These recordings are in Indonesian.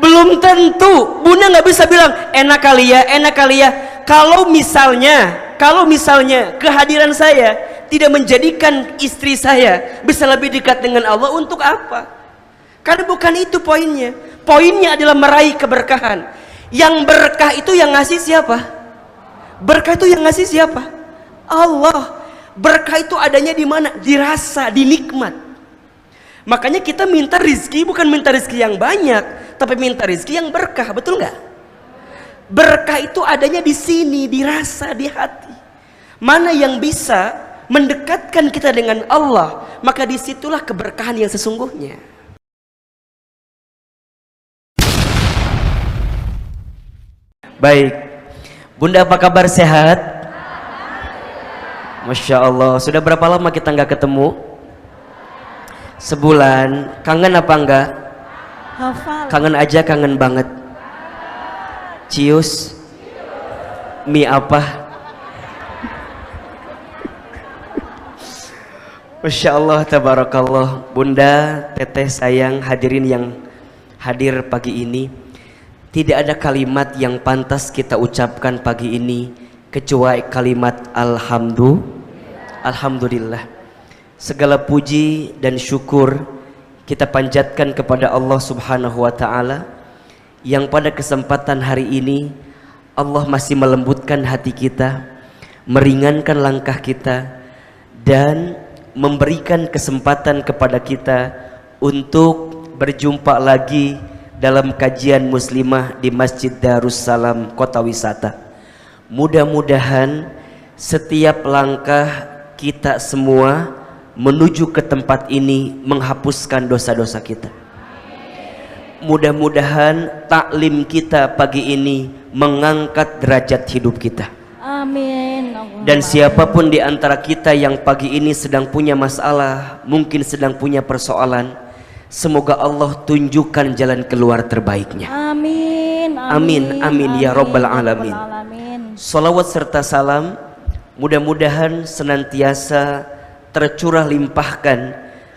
Belum tentu. Bunda nggak bisa bilang enak kali ya, enak kali ya. Kalau misalnya kehadiran saya tidak menjadikan istri saya bisa lebih dekat dengan Allah, untuk apa? Karena bukan itu poinnya. Poinnya adalah meraih keberkahan. Yang berkah itu yang ngasih siapa? Berkah itu yang ngasih siapa? Allah. Berkah itu adanya di mana? Dirasa, dinikmat. Makanya kita minta rizki bukan minta rizki yang banyak, tapi minta rizki yang berkah, betul nggak? Berkah itu adanya di sini, dirasa, di hati. Mana yang bisa mendekatkan kita dengan Allah, maka disitulah keberkahan yang sesungguhnya. Baik, Bunda apa kabar, sehat? Masya Allah, sudah berapa lama kita nggak ketemu? Sebulan. Kangen apa enggak? Hafal. Kangen aja, kangen banget. Cius mie apa? Masya Allah, tabarakallah. Bunda, teteh sayang, hadirin yang hadir pagi ini, tidak ada kalimat yang pantas kita ucapkan pagi ini kecuali kalimat Alhamdulillah. Segala puji dan syukur kita panjatkan kepada Allah Subhanahu wa ta'ala, yang pada kesempatan hari ini Allah masih melembutkan hati kita, meringankan langkah kita, dan memberikan kesempatan kepada kita untuk berjumpa lagi dalam kajian muslimah di Masjid Darussalam Kota Wisata. Mudah-mudahan setiap langkah kita semua menuju ke tempat ini menghapuskan dosa-dosa kita. Mudah-mudahan taklim kita pagi ini mengangkat derajat hidup kita. Amin. Dan siapapun di antara kita yang pagi ini sedang punya masalah, mungkin sedang punya persoalan, semoga Allah tunjukkan jalan keluar terbaiknya. Amin. Amin, amin ya Rabbal Alamin. Salawat serta salam mudah-mudahan senantiasa tercurah limpahkan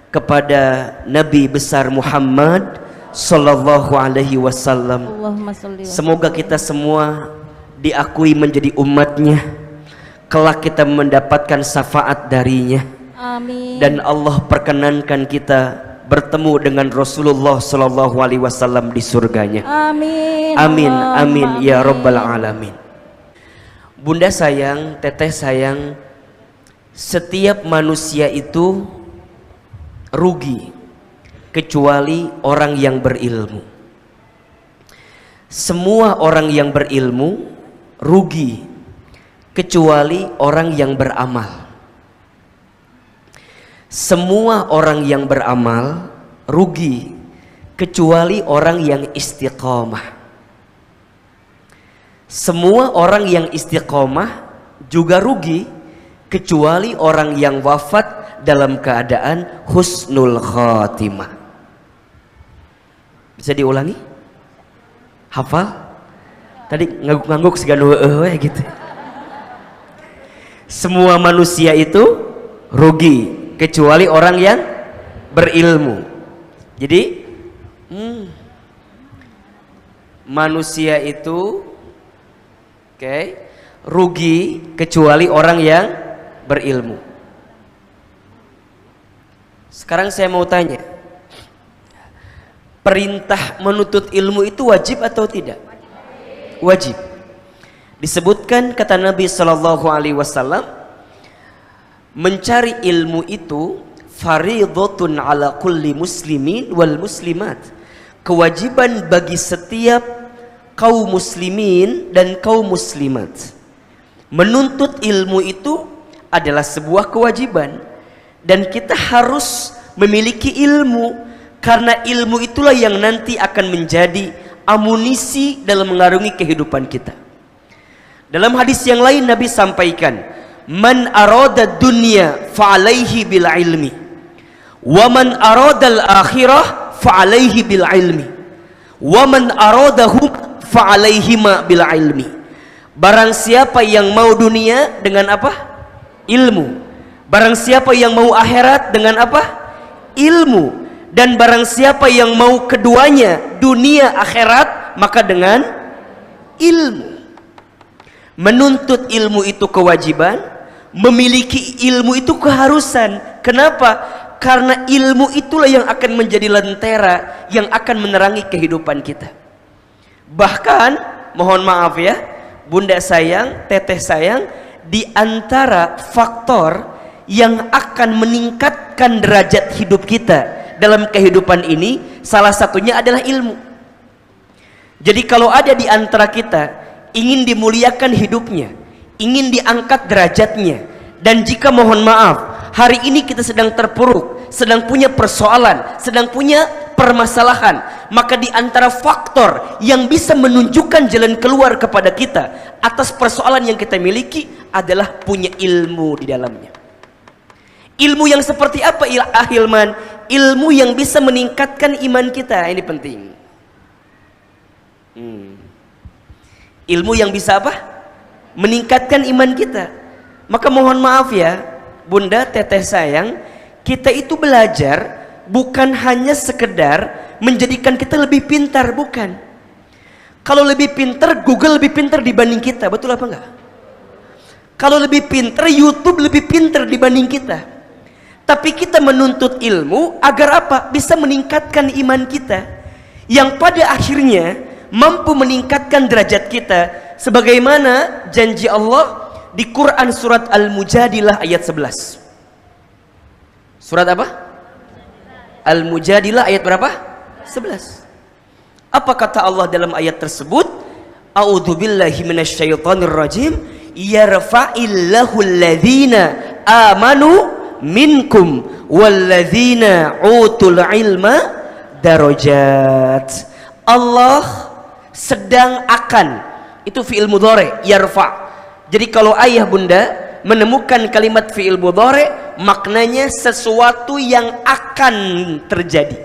kepada Nabi besar Muhammad sallallahu alaihi wasallam. Semoga kita semua diakui menjadi umatnya, kelak kita mendapatkan syafaat darinya. Amin. Dan Allah perkenankan kita bertemu dengan Rasulullah sallallahu alaihi wasallam di surganya. Amin. Amin, amin ya Rabbal Alamin. Bunda sayang, teteh sayang, setiap manusia itu rugi kecuali orang yang berilmu. Semua orang yang berilmu rugi kecuali orang yang beramal. Semua orang yang beramal rugi kecuali orang yang istiqomah. Semua orang yang istiqomah juga rugi kecuali orang yang wafat dalam keadaan husnul khatimah. Bisa diulangi? Hafal? Tadi ngangguk-ngangguk segala gitu. Semua manusia itu rugi kecuali orang yang berilmu. Jadi manusia itu rugi kecuali orang yang berilmu. Sekarang saya mau tanya, perintah menuntut ilmu itu wajib atau tidak? Wajib. Disebutkan kata Nabi sallallahu alaihi wasallam, mencari ilmu itu fardhatun ala kulli muslimin wal muslimat. Kewajiban bagi setiap kaum muslimin dan kaum muslimat. Menuntut ilmu itu adalah sebuah kewajiban, dan kita harus memiliki ilmu, karena ilmu itulah yang nanti akan menjadi amunisi dalam mengarungi kehidupan kita. Dalam hadis yang lain Nabi sampaikan, man arada dunya fa'alaihi bil ilmi wa man arada al akhirah fa'alaihi bil ilmi wa man aradahu fa'alaihima bil ilmi. Barang siapa yang mau dunia dengan apa? Ilmu. Barang siapa yang mau akhirat dengan apa? Ilmu. Dan barang siapa yang mau keduanya, dunia akhirat, maka dengan ilmu. Menuntut ilmu itu kewajiban, memiliki ilmu itu keharusan. Kenapa? Karena ilmu itulah yang akan menjadi lentera yang akan menerangi kehidupan kita. Bahkan, mohon maaf ya, bunda sayang, teteh sayang, di antara faktor yang akan meningkatkan derajat hidup kita dalam kehidupan ini, salah satunya adalah ilmu. Jadi kalau ada di antara kita ingin dimuliakan hidupnya, ingin diangkat derajatnya, dan jika mohon maaf hari ini kita sedang terpuruk, sedang punya persoalan, sedang punya permasalahan, maka di antara faktor yang bisa menunjukkan jalan keluar kepada kita atas persoalan yang kita miliki adalah punya ilmu di dalamnya. Ilmu yang seperti apa, Ahilman? Ilmu yang bisa meningkatkan iman kita. Ini penting. Ilmu yang bisa apa? Meningkatkan iman kita. Maka mohon maaf ya, bunda, teteh sayang, kita itu belajar bukan hanya sekedar menjadikan kita lebih pintar, bukan. Kalau lebih pintar, Google lebih pintar dibanding kita, betul apa enggak? Kalau lebih pintar, YouTube lebih pintar dibanding kita. Tapi kita menuntut ilmu agar apa? Bisa meningkatkan iman kita, yang pada akhirnya mampu meningkatkan derajat kita, sebagaimana janji Allah di Quran surat Al-Mujadilah ayat 11. Surat apa? Al-Mujadilah ayat berapa? 11. Apa kata Allah dalam ayat tersebut? A'udzubillahi minasyaitonir rajim. Yarfa'illahu alladhina amanu minkum walladzina utul ilma darajat. Allah sedang akan, itu fi'il mudhari, yarfa. Jadi kalau ayah bunda menemukan kalimat fi'il mudhari, maknanya sesuatu yang akan terjadi.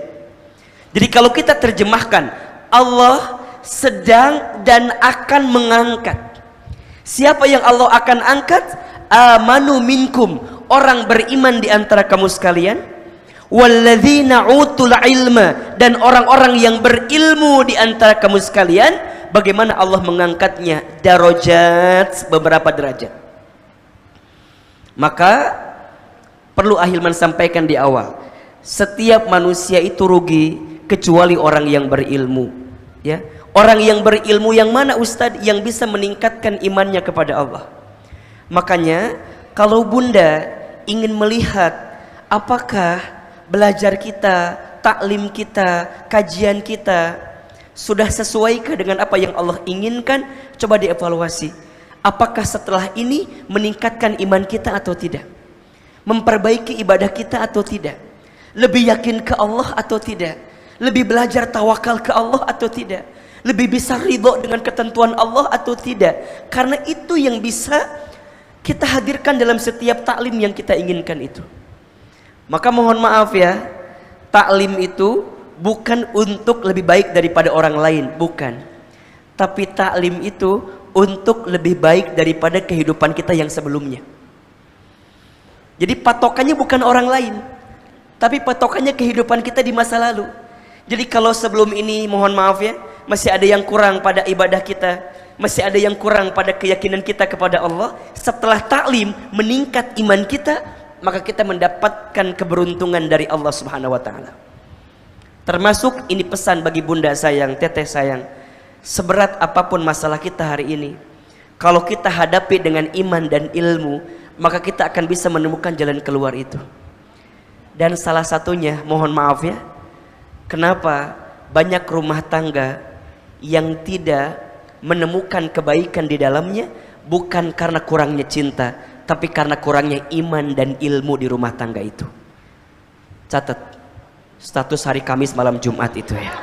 Jadi kalau kita terjemahkan, Allah sedang dan akan mengangkat. Siapa yang Allah akan angkat? Amanu minkum, orang beriman di antara kamu sekalian, walladzina utul ilma, dan orang-orang yang berilmu di antara kamu sekalian. Bagaimana Allah mengangkatnya? Darajat, beberapa derajat. Maka perlu Ahilman sampaikan di awal, setiap manusia itu rugi kecuali orang yang berilmu, ya. Orang yang berilmu yang mana, Ustadz? Yang bisa meningkatkan imannya kepada Allah. Makanya kalau bunda ingin melihat apakah belajar kita, taklim kita, kajian kita sudah sesuaikah dengan apa yang Allah inginkan, coba dievaluasi. Apakah setelah ini meningkatkan iman kita atau tidak? Memperbaiki ibadah kita atau tidak? Lebih yakin ke Allah atau tidak? Lebih belajar tawakal ke Allah atau tidak? Lebih bisa ridho dengan ketentuan Allah atau tidak? Karena itu yang bisa kita hadirkan dalam setiap taklim yang kita inginkan itu. Maka mohon maaf ya, taklim itu bukan untuk lebih baik daripada orang lain, bukan. Tapi taklim itu untuk lebih baik daripada kehidupan kita yang sebelumnya. Jadi patokannya bukan orang lain, tapi patokannya kehidupan kita di masa lalu. Jadi kalau sebelum ini mohon maaf ya, masih ada yang kurang pada ibadah kita, masih ada yang kurang pada keyakinan kita kepada Allah, setelah taklim meningkat iman kita, maka kita mendapatkan keberuntungan dari Allah Subhanahu wa taala. Termasuk ini pesan bagi bunda sayang, teteh sayang, seberat apapun masalah kita hari ini, kalau kita hadapi dengan iman dan ilmu, maka kita akan bisa menemukan jalan keluar itu. Dan salah satunya, mohon maaf ya, kenapa banyak rumah tangga yang tidak menemukan kebaikan di dalamnya, bukan karena kurangnya cinta, tapi karena kurangnya iman dan ilmu di rumah tangga itu. Catat status hari Kamis malam Jumat itu ya.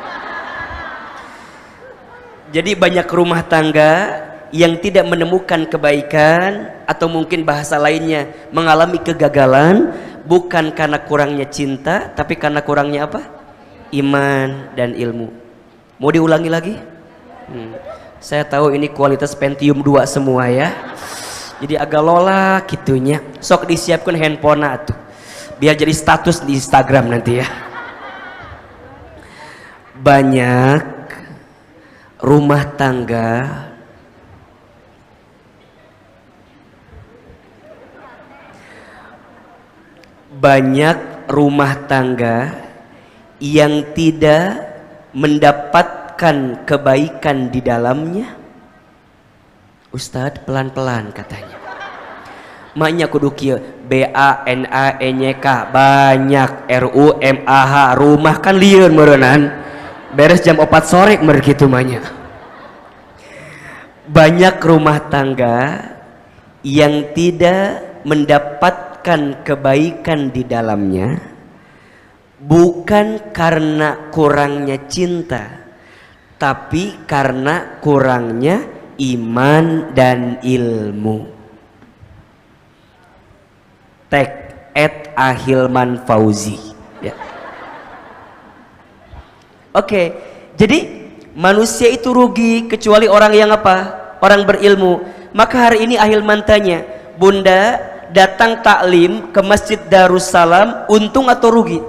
Jadi banyak rumah tangga yang tidak menemukan kebaikan, atau mungkin bahasa lainnya mengalami kegagalan, bukan karena kurangnya cinta, tapi karena kurangnya apa? Iman dan ilmu. Mau diulangi lagi? Saya tahu ini kualitas Pentium 2 semua ya. Jadi agak lola gitunya. Sok disiapkan handphone tuh, biar jadi status di Instagram nanti ya. banyak rumah tangga yang tidak mendapatkan kebaikan di dalamnya. Ustadz, pelan-pelan katanya. Maknya kudu kieu BANANYK banyak RUMAH rumah kan lieur meureunnan beres jam 4 sore meureun kitu mahnya. Banyak rumah tangga yang tidak mendapatkan kebaikan di dalamnya bukan karena kurangnya cinta, tapi karena kurangnya iman dan ilmu. Tag @ahilman fauzi ya. Oke, jadi manusia itu rugi kecuali orang yang apa? Orang berilmu. Maka hari ini Ahilman tanya, Bunda datang taklim ke Masjid Darussalam untung atau rugi?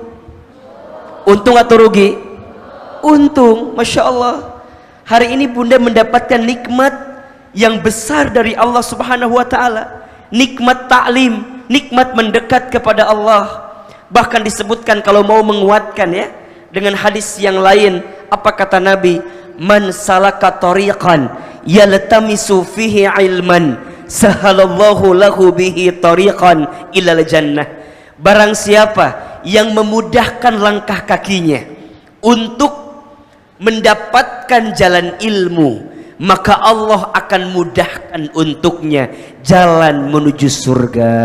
Untung atau rugi? Untung, Masya Allah. Hari ini Bunda mendapatkan nikmat yang besar dari Allah Subhanahu wa Ta'ala. Nikmat taklim, nikmat mendekat kepada Allah. Bahkan disebutkan kalau mau menguatkan ya dengan hadis yang lain, apa kata Nabi? Man salaka tariqan yaltamisu fihi ilman sahalallahu lahu bihi tariqan ilal jannah. Barang siapa yang memudahkan langkah kakinya untuk mendapatkan jalan ilmu, maka Allah akan mudahkan untuknya jalan menuju surga.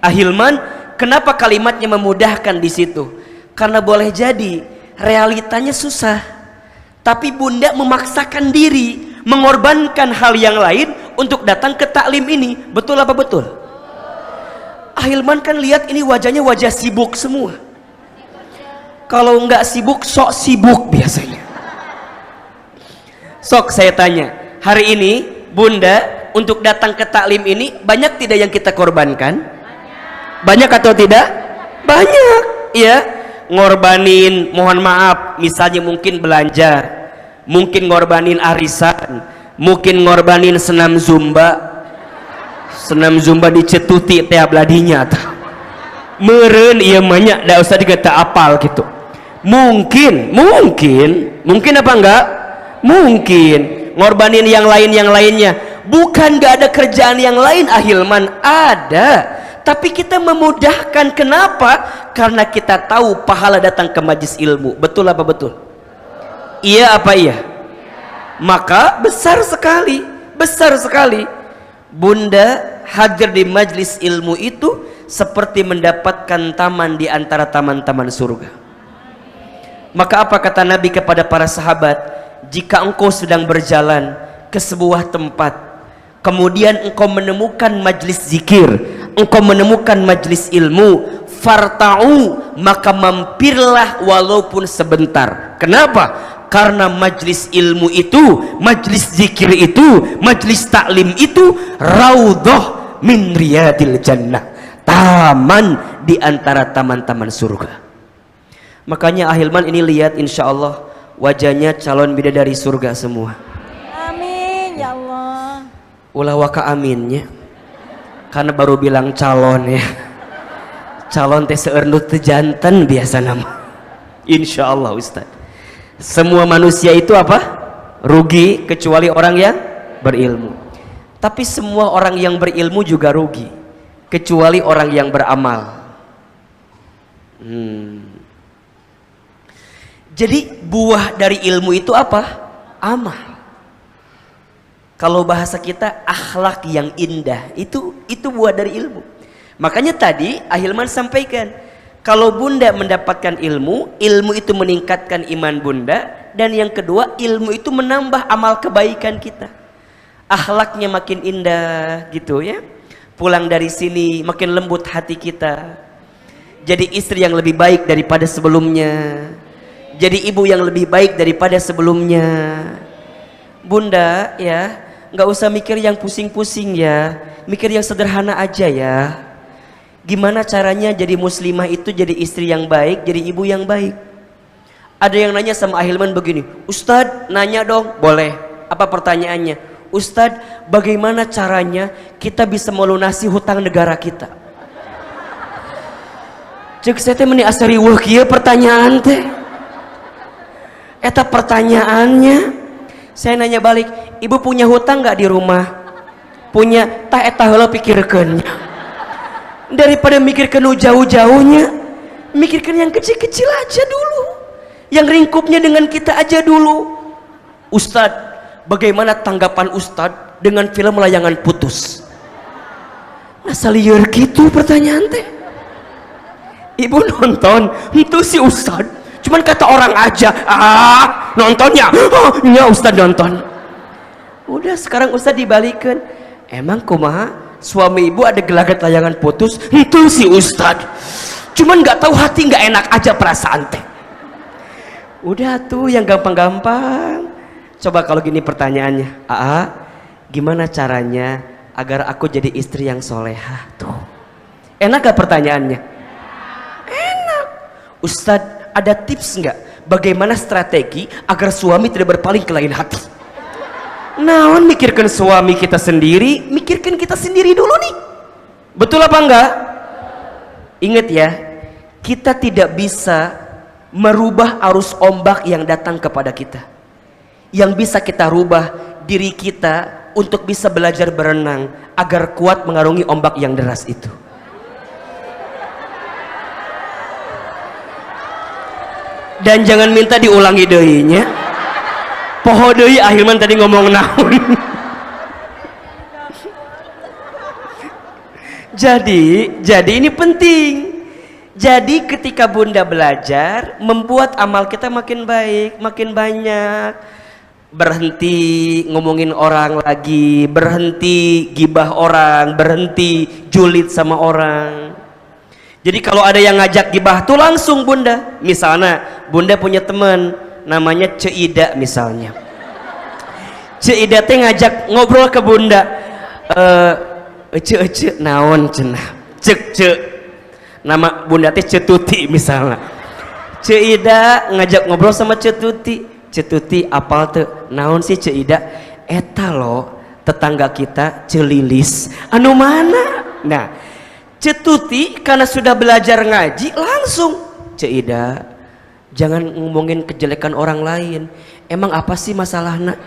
Ahilman, kenapa kalimatnya memudahkan di situ? Karena boleh jadi realitanya susah, tapi Bunda memaksakan diri, mengorbankan hal yang lain untuk datang ke taklim ini. Betul apa betul? Ahilman kan lihat ini wajahnya wajah sibuk semua. Kalau nggak sibuk, sok sibuk biasanya. Sok saya tanya, hari ini Bunda untuk datang ke taklim ini banyak tidak yang kita korbankan? Banyak atau tidak? Banyak, ya. Ngorbanin, mohon maaf, misalnya mungkin belanja, mungkin ngorbanin arisan, mungkin ngorbanin senam zumba dicetuti tiap ladinya. Meren iya banyak, dah usah dikata apal gitu. Mungkin apa enggak? Mungkin ngorbanin yang lainnya. Bukan gak ada kerjaan yang lain Ahilman, ada, tapi kita memudahkan. Kenapa? Karena kita tahu pahala datang ke majlis ilmu. Betul apa betul? Iya apa iya? Maka besar sekali Bunda hadir di majlis ilmu itu seperti mendapatkan taman di antara taman-taman surga. Maka apa kata Nabi kepada para sahabat? Jika engkau sedang berjalan ke sebuah tempat, kemudian engkau menemukan majlis zikir, engkau menemukan majlis ilmu, farta'u, maka mampirlah walaupun sebentar. Kenapa? Karena majlis ilmu itu, majlis zikir itu, majlis taklim itu raudhah min riyadil jannah, taman di antara taman-taman surga. Makanya Ahilman ini lihat, insya Allah wajahnya calon bidadari surga semua. Amin ya Allah. Ulah waka aminnya, karena baru bilang calon ya. Calon teh seernut teh jantan biasa nama. Insya Allah Ustaz. Semua manusia itu apa? Rugi kecuali orang yang berilmu. Tapi semua orang yang berilmu juga rugi kecuali orang yang beramal. Jadi buah dari ilmu itu apa? Amal. Kalau bahasa kita akhlak yang indah, itu buah dari ilmu. Makanya tadi Ahilman sampaikan, kalau Bunda mendapatkan ilmu, ilmu itu meningkatkan iman Bunda, dan yang kedua, ilmu itu menambah amal kebaikan kita. Akhlaknya makin indah gitu ya. Pulang dari sini makin lembut hati kita. Jadi istri yang lebih baik daripada sebelumnya. Jadi ibu yang lebih baik daripada sebelumnya. Bunda ya, nggak usah mikir yang pusing-pusing ya, mikir yang sederhana aja ya. Gimana caranya jadi muslimah itu jadi istri yang baik, jadi ibu yang baik? Ada yang nanya sama Ahilman begini, Ustadz nanya dong. Boleh. Apa pertanyaannya? Ustadz, bagaimana caranya kita bisa melunasi hutang negara kita? Cek saya teh meni asari wah kieu pertanyaan teh. Eta pertanyaannya. Saya nanya balik, ibu punya hutang nggak di rumah? Punya. Tah eta heula pikirkeun. Daripada mikirkan jauh-jauhnya, mikirkan yang kecil-kecil aja dulu, yang ringkupnya dengan kita aja dulu. Ustadz, bagaimana tanggapan Ustadz dengan film Layangan Putus? Nah salieur gitu pertanyaan teh. Ibu nonton itu si Ustadz cuman kata orang aja, nontonnya, ya Ustadz nonton. Udah sekarang Ustadz dibalikin, emang kumaha suami ibu ada gelagat Layangan Putus? Itu si Ustadz cuman nggak tahu hati nggak enak aja perasaan teh. Udah tuh yang gampang-gampang. Coba kalau gini pertanyaannya, gimana caranya agar aku jadi istri yang solehah? Tuh enak gak pertanyaannya? Enak. Ustadz ada tips nggak bagaimana strategi agar suami tidak berpaling ke lain hati? Naon mikirkan suami kita sendiri, mikirkan kita sendiri dulu nih. Betul apa enggak? Ingat ya, kita tidak bisa merubah arus ombak yang datang kepada kita. Yang bisa kita rubah diri kita untuk bisa belajar berenang agar kuat mengarungi ombak yang deras itu. Dan jangan minta diulangi deuinya. Poho deui Ahilman tadi ngomong naon. Jadi ini penting. Jadi ketika Bunda belajar, membuat amal kita makin baik, makin banyak. Berhenti ngomongin orang lagi, berhenti gibah orang, berhenti julid sama orang. Jadi kalau ada yang ngajak gibah tuh langsung Bunda. Misalnya Bunda punya teman namanya Ceida misalnya. Ceida teh ngajak ngobrol ke Bunda. Ece naon cenah. Cek. Nama Bunda teh Cetuti misalnya. Ceida ngajak ngobrol sama Cetuti. Cetuti apal teh naon sih Ceida? Eta lo tetangga kita Celilis. Anu mana? Nah, Cetuti karena sudah belajar ngaji langsung Ceida jangan ngomongin kejelekan orang lain. Emang apa sih masalahnya?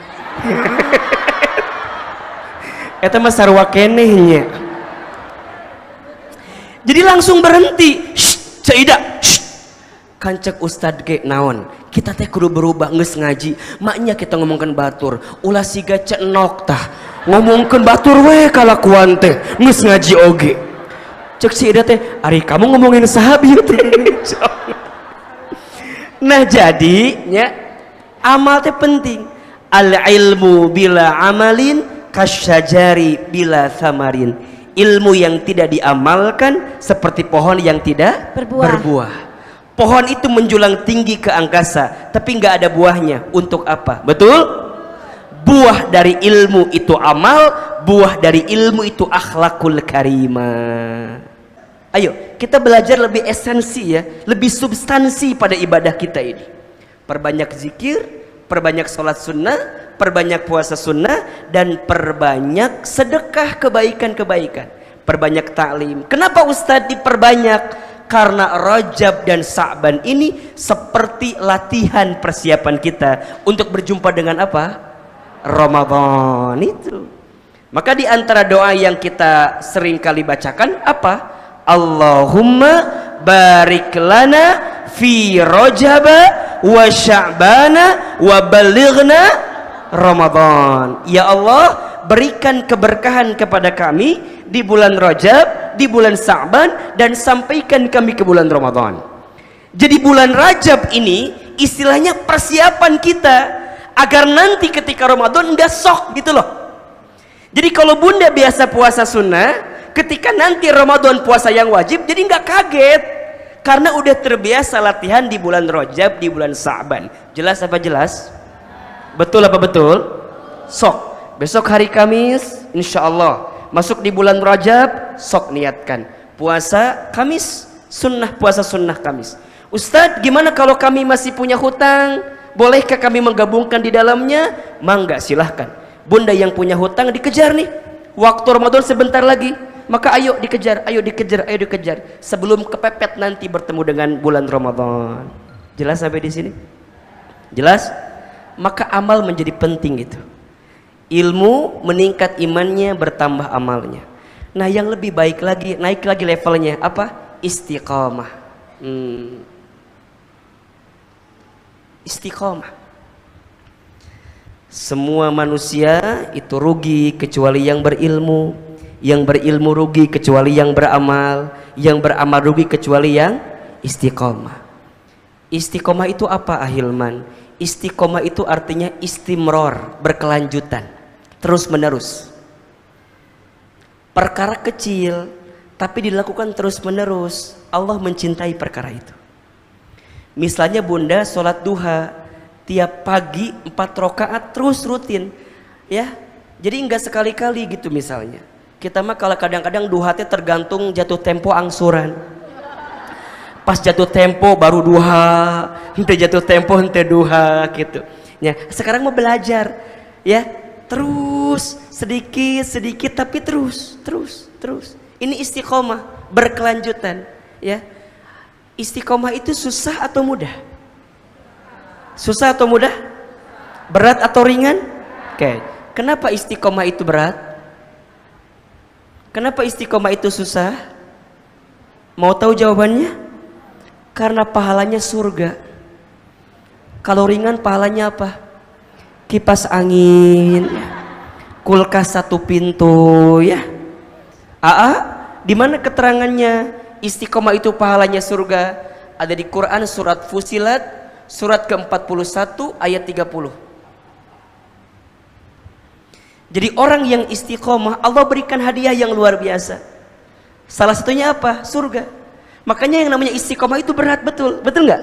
Eta mah sarua kenehnya. Jadi langsung berhenti. Ceida, kancek Ustad ge naon? Kita teh kudu berubah geus ngaji. Maknya kita ngomongkan batur. Ulah siga cenok tah. Ngomongkeun batur we kalakuan teh. Geus ngaji oge. Cek Ceida teh, ari kamu ngomongin sahabi teh. Nah jadinya amal teh penting. Al ilmu bila amalin kasyajari bila thamarin. Ilmu yang tidak diamalkan seperti pohon yang tidak berbuah. Pohon itu menjulang tinggi ke angkasa tapi nggak ada buahnya. Untuk apa? Betul? Buah dari ilmu itu amal, buah dari ilmu itu akhlakul karimah. Ayo kita belajar lebih esensi ya, lebih substansi pada ibadah kita ini. Perbanyak zikir, perbanyak sholat sunnah, perbanyak puasa sunnah, dan perbanyak sedekah kebaikan-kebaikan. Perbanyak taklim. Kenapa Ustadz diperbanyak? Karena Rajab dan Sa'ban ini seperti latihan persiapan kita untuk berjumpa dengan apa? Ramadan itu. Maka di antara doa yang kita sering kali bacakan apa? Allahumma barik lana fi Rajaba wa Sya'bana wa balighna Ramadan. Ya Allah, berikan keberkahan kepada kami di bulan Rajab, di bulan Sya'ban, dan sampaikan kami ke bulan Ramadan. Jadi bulan Rajab ini istilahnya persiapan kita agar nanti ketika Ramadan enggak sok gitu loh. Jadi kalau Bunda biasa puasa sunnah, ketika nanti Ramadan puasa yang wajib, jadi nggak kaget karena udah terbiasa latihan di bulan Rajab, di bulan Sa'ban. Jelas apa jelas? Betul apa betul? Sok besok hari Kamis insya Allah masuk di bulan Rajab, sok niatkan puasa Kamis, puasa sunnah Kamis. Ustadz, gimana kalau kami masih punya hutang? Bolehkah kami menggabungkan di dalamnya? Mangga, silahkan. Bunda yang punya hutang dikejar nih. Waktu Ramadan sebentar lagi, maka ayo dikejar, ayo dikejar, ayo dikejar. Sebelum kepepet nanti bertemu dengan bulan Ramadan. Jelas sampai di sini? Jelas? Maka amal menjadi penting itu. Ilmu meningkat imannya, bertambah amalnya. Nah, yang lebih baik lagi, naik lagi levelnya apa? Istiqamah. Istiqamah. Semua manusia itu rugi kecuali yang berilmu. Yang berilmu rugi kecuali yang beramal. Yang beramal rugi kecuali yang istiqamah. Istiqamah itu apa, Ahilman? Istiqamah itu artinya istimror, berkelanjutan, terus menerus. Perkara kecil tapi dilakukan terus menerus, Allah mencintai perkara itu. Misalnya bunda sholat duha tiap pagi 4 rakaat terus rutin, ya. Jadi enggak sekali-kali gitu misalnya. Kita mah kalau kadang-kadang duha teh tergantung jatuh tempo angsuran. Pas jatuh tempo baru duha, ente jatuh tempo ente duha gitu. Ya, sekarang mau belajar, ya, terus sedikit tapi terus. Ini istiqomah, berkelanjutan, ya. Istiqomah itu susah atau mudah? Susah atau mudah? Berat atau ringan? Oke. Kenapa istiqomah itu berat? Kenapa istiqomah itu susah? Mau tahu jawabannya? Karena pahalanya surga. Kalau ringan pahalanya apa? Kipas angin, kulkas 1 pintu, ya. Di mana keterangannya istiqomah itu pahalanya surga? Ada di Quran surat Fusilat surat ke-41 ayat 30. Jadi orang yang istiqomah Allah berikan hadiah yang luar biasa. Salah satunya apa? Surga. Makanya yang namanya istiqomah itu berat, betul nggak?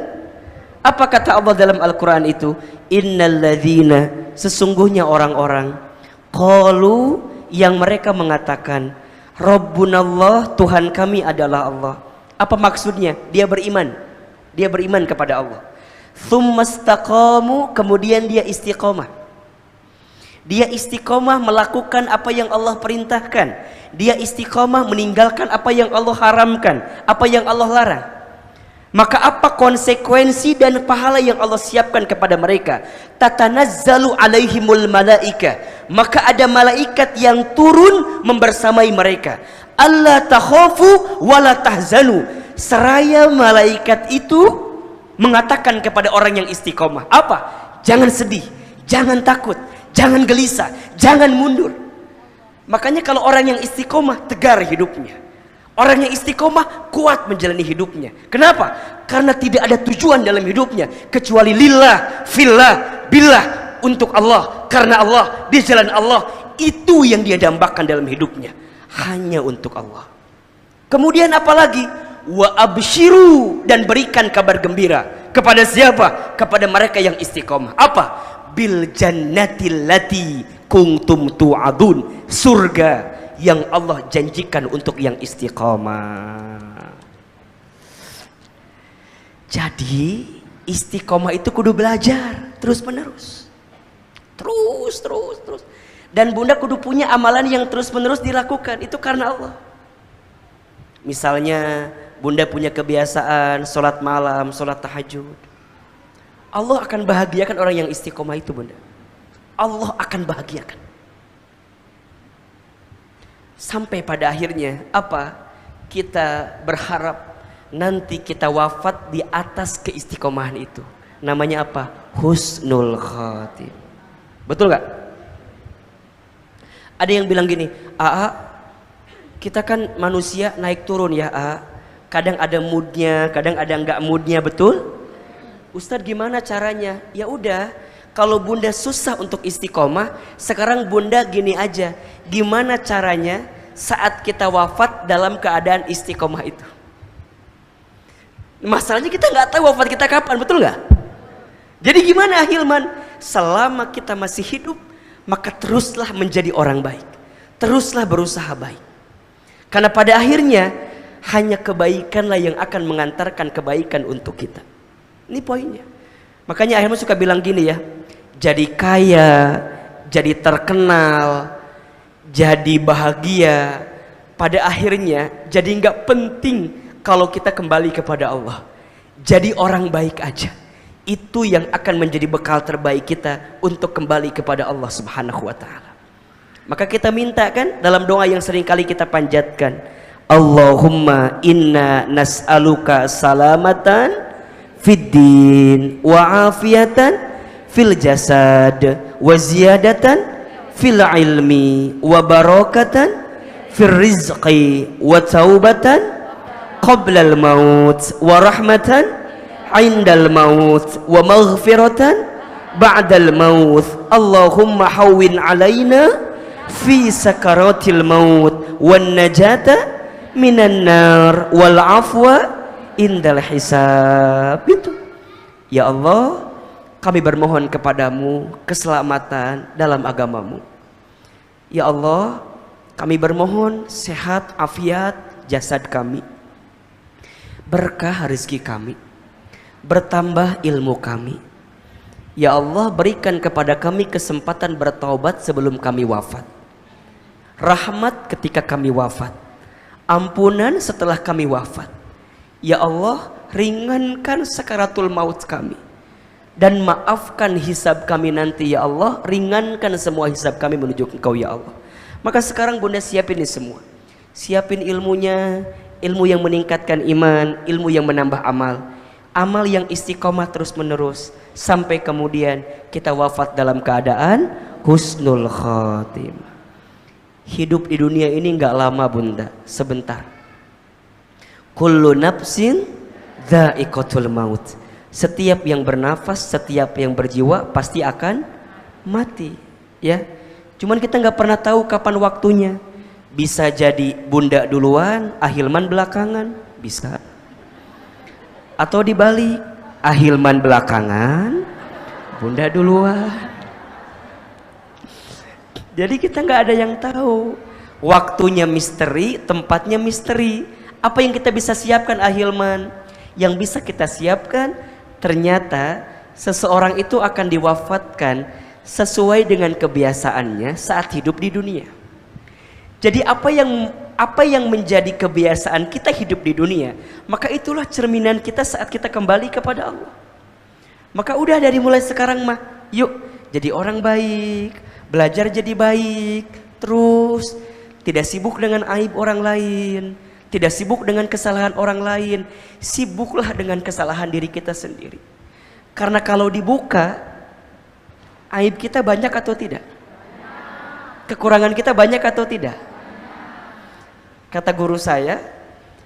Apa kata Allah dalam Al-Quran itu? Innalladzina, sesungguhnya orang-orang, qalu, yang mereka mengatakan, Rabbunallah, Tuhan kami adalah Allah. Apa maksudnya? Dia beriman kepada Allah. Tsumastaqamu, kemudian dia istiqomah. Dia istiqomah melakukan apa yang Allah perintahkan. Dia istiqomah meninggalkan apa yang Allah haramkan, apa yang Allah larang. Maka apa konsekuensi dan pahala yang Allah siapkan kepada mereka? Tatanazzalu alaihimul malaika. Maka ada malaikat yang turun membersamai mereka. Alla takhafu wala tahzanu. Seraya malaikat itu mengatakan kepada orang yang istiqomah, apa? Jangan sedih, jangan takut, jangan gelisah, jangan mundur. Makanya kalau orang yang istiqomah tegar hidupnya. Orang yang istiqomah kuat menjalani hidupnya. Kenapa? Karena tidak ada tujuan dalam hidupnya kecuali lillah, fillah, billah, untuk Allah, karena Allah, di jalan Allah. Itu yang dia dambakan dalam hidupnya, hanya untuk Allah. Kemudian apalagi? Wa abshiru, dan berikan kabar gembira kepada siapa? Kepada mereka yang istiqomah. Apa? Bil jannatil lati kuntum tu'adun, surga yang Allah janjikan untuk yang istiqomah. Jadi istiqomah itu kudu belajar terus menerus, terus. Dan bunda kudu punya amalan yang terus menerus dilakukan, itu karena Allah. Misalnya bunda punya kebiasaan sholat malam, sholat tahajud, Allah akan bahagiakan orang yang istiqomah itu, bunda. Allah akan bahagiakan. Sampai pada akhirnya apa? Kita berharap nanti kita wafat di atas keistiqomahan itu. Namanya apa? Husnul khatim. Betul gak? Ada yang bilang gini, kita kan manusia naik turun ya, kadang ada moodnya, kadang ada nggak moodnya, betul? Ustadz gimana caranya? Ya udah, kalau bunda susah untuk istiqomah, sekarang bunda gini aja, gimana caranya saat kita wafat dalam keadaan istiqomah itu? Masalahnya kita nggak tahu wafat kita kapan, betul nggak? Jadi gimana, Hilman? Selama kita masih hidup, maka teruslah menjadi orang baik, teruslah berusaha baik. Karena pada akhirnya hanya kebaikanlah yang akan mengantarkan kebaikan untuk kita. Ini poinnya. Makanya akhirnya suka bilang gini ya, jadi kaya, jadi terkenal, jadi bahagia, pada akhirnya jadi nggak penting kalau kita kembali kepada Allah. Jadi orang baik aja, itu yang akan menjadi bekal terbaik kita untuk kembali kepada Allah Subhanahu wa Ta'ala. Maka kita minta kan dalam doa yang sering kali kita panjatkan, Allahumma inna nas'aluka salamatan fid din wa afiyatan fil jasad wa ziyadatan fil ilmi wa barakatan fil rizqi wa taubatan qabla al maut wa rahmatan indal maut wa maghfiratan ba'dal maut. Allahumma hawwin alaina fi sakaratil maut wan najata minan nar wal afwa indal hisab. Itu ya Allah, kami bermohon kepadamu keselamatan dalam agamamu. Ya Allah, kami bermohon sehat afiat jasad kami, berkah rezeki kami, bertambah ilmu kami. Ya Allah, berikan kepada kami kesempatan bertaubat sebelum kami wafat, rahmat ketika kami wafat, ampunan setelah kami wafat. Ya Allah, ringankan sakaratul maut kami dan maafkan hisab kami nanti. Ya Allah, ringankan semua hisab kami menuju Engkau ya Allah. Maka sekarang Bunda siapin ini semua, siapin ilmunya, ilmu yang meningkatkan iman, ilmu yang menambah amal, amal yang istiqomah terus menerus sampai kemudian kita wafat dalam keadaan husnul khatimah. Hidup di dunia ini nggak lama Bunda, sebentar. Kullu nafsin dha'iqatul maut. Setiap yang bernafas, setiap yang berjiwa pasti akan mati, ya. Cuman kita nggak pernah tahu kapan waktunya. Bisa jadi Bunda duluan, Ahilman belakangan, bisa. Atau dibalik, Ahilman belakangan, Bunda duluan. Jadi kita nggak ada yang tahu. Waktunya misteri, tempatnya misteri. Apa yang kita bisa siapkan Ahilman? Yang bisa kita siapkan, ternyata seseorang itu akan diwafatkan sesuai dengan kebiasaannya saat hidup di dunia. Jadi apa yang menjadi kebiasaan kita hidup di dunia, maka itulah cerminan kita saat kita kembali kepada Allah. Maka udah dari mulai sekarang mah, yuk jadi orang baik, belajar jadi baik, terus tidak sibuk dengan aib orang lain, tidak sibuk dengan kesalahan orang lain, sibuklah dengan kesalahan diri kita sendiri. Karena kalau dibuka, aib kita banyak atau tidak? Kekurangan kita banyak atau tidak? Kata guru saya,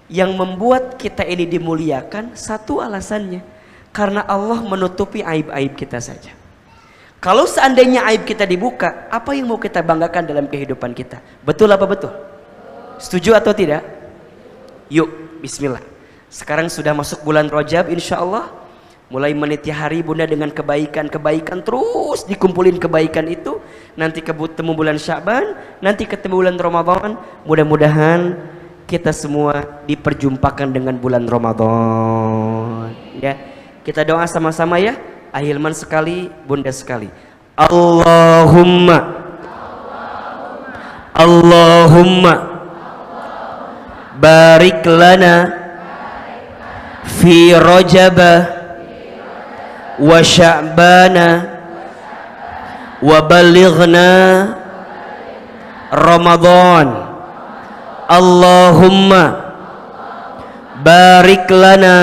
yang membuat kita ini dimuliakan satu alasannya, karena Allah menutupi aib-aib kita saja. Kalau seandainya aib kita dibuka, apa yang mau kita banggakan dalam kehidupan kita? Betul apa betul? Setuju atau tidak? Yuk, bismillah. Sekarang sudah masuk bulan Rajab, insya Allah. Mulai meniti hari Bunda dengan kebaikan-kebaikan, terus dikumpulin kebaikan itu. Nanti ketemu bulan Sya'ban, nanti ketemu bulan Ramadan. Mudah-mudahan kita semua diperjumpakan dengan bulan Ramadan. Ya, kita doa sama-sama ya. Ahilman sekali, Bunda sekali. Allahumma barik lana fi Rajab wa Sya'bana wa balighna Ramadan. Allahumma barik lana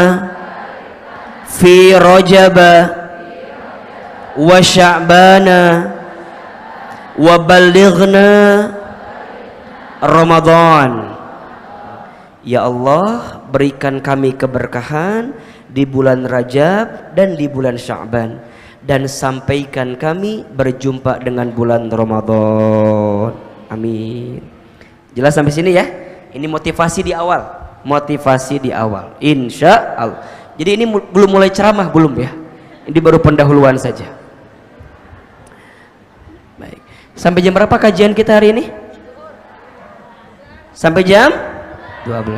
fi Rajab wa Sya'bana wa balighna Ramadan. Ya Allah, berikan kami keberkahan di bulan Rajab dan di bulan Sya'ban, dan sampaikan kami berjumpa dengan bulan Ramadan. Amin. Jelas sampai sini ya? Ini motivasi di awal. Motivasi di awal. Insya Allah. Jadi ini belum mulai ceramah, belum ya? Ini baru pendahuluan saja. Baik. Sampai jam berapa kajian kita hari ini? Sampai jam 12.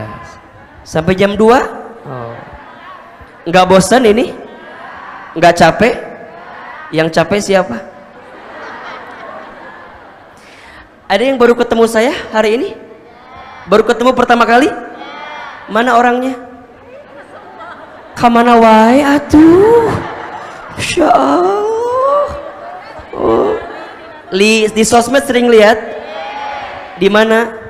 Sampai jam 2? Oh. Nggak bosan ini? Nggak capek? Yang capek siapa? Ada yang baru ketemu saya hari ini? Baru ketemu pertama kali? Mana orangnya? Kamana wae atuh? Masya Allah. Oh. Di sosmed sering lihat? Di mana?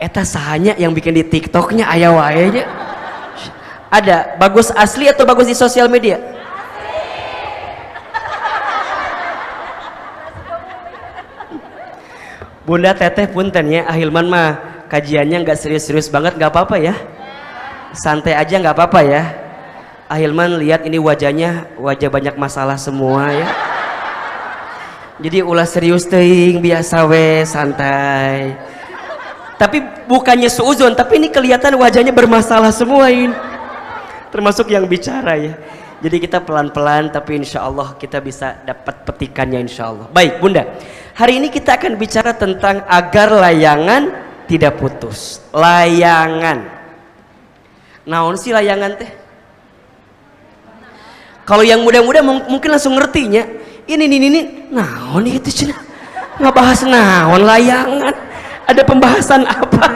Eta sahanya yang bikin di TikToknya aya wae nya. Ada bagus asli atau bagus di sosial media? Bunda Teteh punten ya, Ahilman mah kajiannya nggak serius-serius banget, nggak apa-apa ya, santai aja nggak apa-apa ya. Ahilman lihat ini wajahnya wajah banyak masalah semua ya, jadi ulah serius teuing, biasa we, santai. Tapi bukannya suuzon, tapi ini kelihatan wajahnya bermasalah semua ini, termasuk yang bicara ya. Jadi kita pelan-pelan, tapi insya Allah kita bisa dapat petikannya insya Allah. Baik Bunda, hari ini kita akan bicara tentang agar layangan tidak putus. Layangan, naon sih layangan teh? Kalau yang muda-muda mungkin langsung ngertinya. Ini naon itu cina? Nggak bahas naon layangan. Ada pembahasan apa?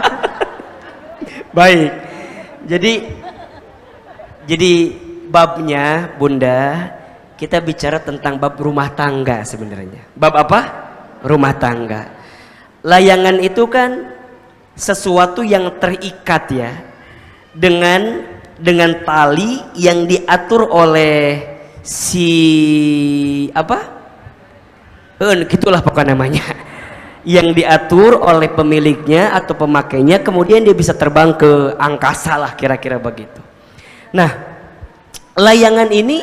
Baik. Jadi babnya Bunda, kita bicara tentang bab rumah tangga sebenarnya. Bab apa? Rumah tangga. Layangan itu kan sesuatu yang terikat ya, dengan tali yang diatur oleh si apa? Gitulah pokoknya namanya. Yang diatur oleh pemiliknya atau pemakainya, kemudian dia bisa terbang ke angkasa lah, kira-kira begitu. Nah, layangan ini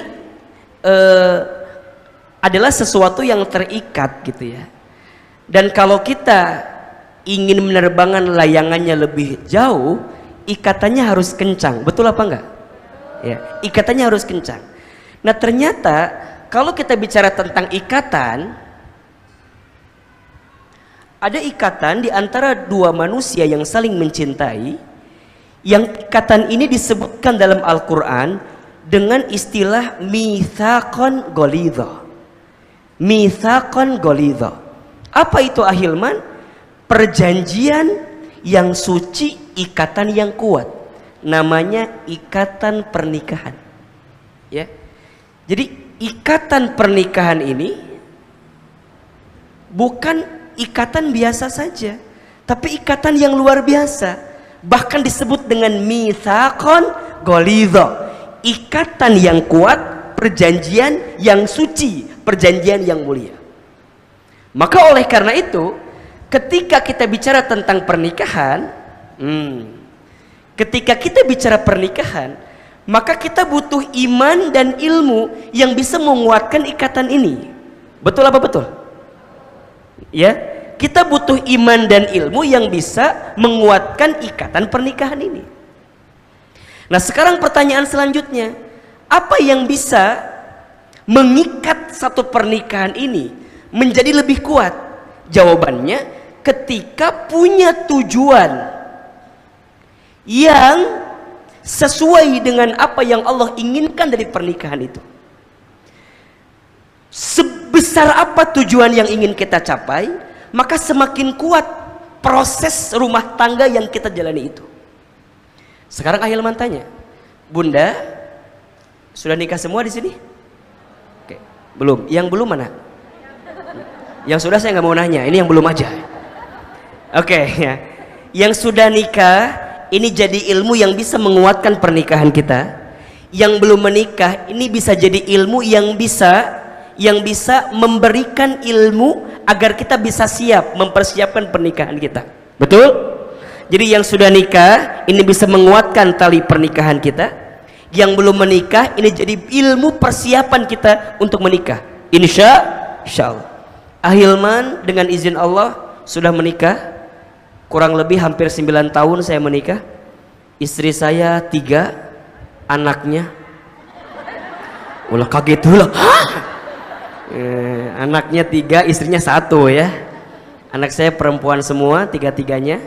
adalah sesuatu yang terikat gitu ya. Dan kalau kita ingin menerbangkan layangannya lebih jauh, ikatannya harus kencang. Betul apa enggak? Ya, ikatannya harus kencang. Nah, ternyata kalau kita bicara tentang ikatan, ada ikatan di antara dua manusia yang saling mencintai, yang ikatan ini disebutkan dalam Al-Quran dengan istilah mitsaqan ghalidha. Mitsaqan ghalidha. Apa itu Ahilman? Perjanjian yang suci, ikatan yang kuat. Namanya ikatan pernikahan. Ya. Jadi ikatan pernikahan ini bukan ikatan biasa saja, tapi ikatan yang luar biasa. Bahkan disebut dengan mitsaqan ghalidha. Ikatan yang kuat, perjanjian yang suci, perjanjian yang mulia. Maka oleh karena itu, ketika kita bicara tentang pernikahan, maka kita butuh iman dan ilmu yang bisa menguatkan ikatan ini. Betul apa betul? Ya, kita butuh iman dan ilmu yang bisa menguatkan ikatan pernikahan ini. Nah, sekarang pertanyaan selanjutnya, apa yang bisa mengikat satu pernikahan ini menjadi lebih kuat? Jawabannya, ketika punya tujuan yang sesuai dengan apa yang Allah inginkan dari pernikahan itu. Sebesar apa tujuan yang ingin kita capai, maka semakin kuat proses rumah tangga yang kita jalani itu. Sekarang Ahilman tanya, Bunda, sudah nikah semua di sini? Oke, belum. Yang belum mana? Yang sudah saya nggak mau nanya, ini yang belum aja. Oke, ya. Yang sudah nikah, ini jadi ilmu yang bisa menguatkan pernikahan kita. Yang belum menikah, ini bisa jadi ilmu yang bisa memberikan ilmu agar kita bisa siap mempersiapkan pernikahan kita. Betul? Jadi yang sudah nikah ini bisa menguatkan tali pernikahan kita. Yang belum menikah ini jadi ilmu persiapan kita untuk menikah. Insya Allah. Ahilman dengan izin Allah sudah menikah. Kurang lebih hampir 9 tahun saya menikah. Istri saya 3, anaknya ulah kaget ulah. Anaknya 3, istrinya 1 ya. Anak saya perempuan semua, tiga-tiganya.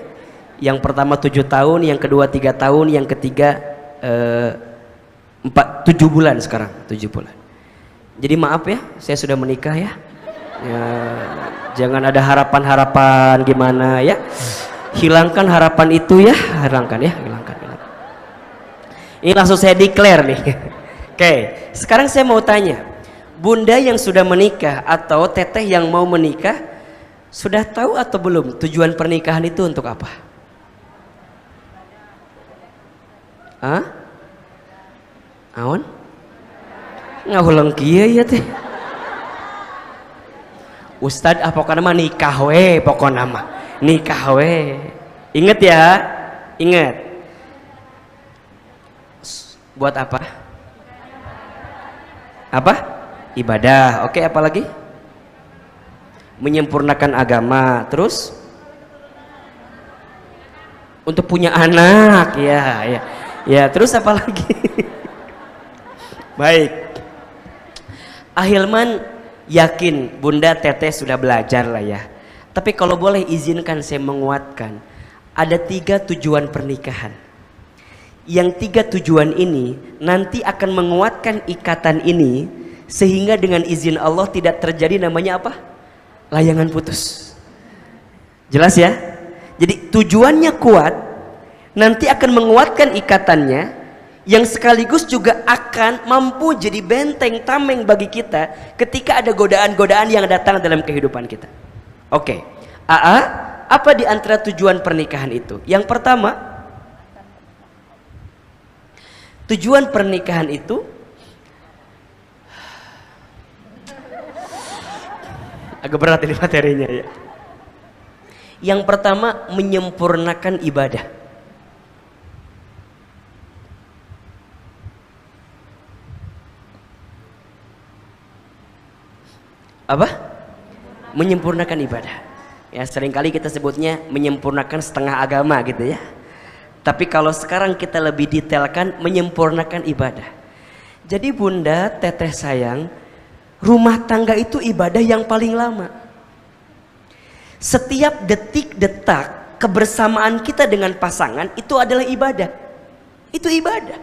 Yang pertama 7 tahun, yang kedua 3 tahun, yang ketiga 7 bulan sekarang, 7 bulan. Jadi maaf ya, saya sudah menikah ya. Jangan ada harapan-harapan gimana ya. Hilangkan harapan itu ya, hilangkan. Ini langsung saya declare nih. Oke, sekarang saya mau tanya, bunda yang sudah menikah atau teteh yang mau menikah, sudah tahu atau belum tujuan pernikahan itu untuk apa? Hah? Awan? Ngahulang kia ya teh. Ustad apa nama nikah we, pokoknya nama nikah we. Ingat ya, ingat. Buat apa? Apa? Ibadah. Oke, apa lagi? Menyempurnakan agama. Terus untuk punya anak, ya. Terus apa lagi? Baik. Ahilman yakin bunda teteh sudah belajar lah ya. Tapi kalau boleh izinkan saya menguatkan, ada 3 tujuan pernikahan. Yang 3 tujuan ini nanti akan menguatkan ikatan ini sehingga dengan izin Allah tidak terjadi namanya apa? Layangan putus. Jelas ya? Jadi tujuannya kuat, nanti akan menguatkan ikatannya, yang sekaligus juga akan mampu jadi benteng tameng bagi kita ketika ada godaan-godaan yang datang dalam kehidupan kita. Oke, apa di antara tujuan pernikahan itu? Yang pertama, tujuan pernikahan itu agak berat ini materinya ya. Yang pertama, menyempurnakan ibadah. Apa? Menyempurnakan ibadah. Ya, seringkali kita sebutnya menyempurnakan setengah agama gitu ya. Tapi kalau sekarang kita lebih detailkan, menyempurnakan ibadah. Jadi bunda, teteh sayang, rumah tangga itu ibadah yang paling lama. Setiap detik-detak kebersamaan kita dengan pasangan itu adalah ibadah. Itu ibadah.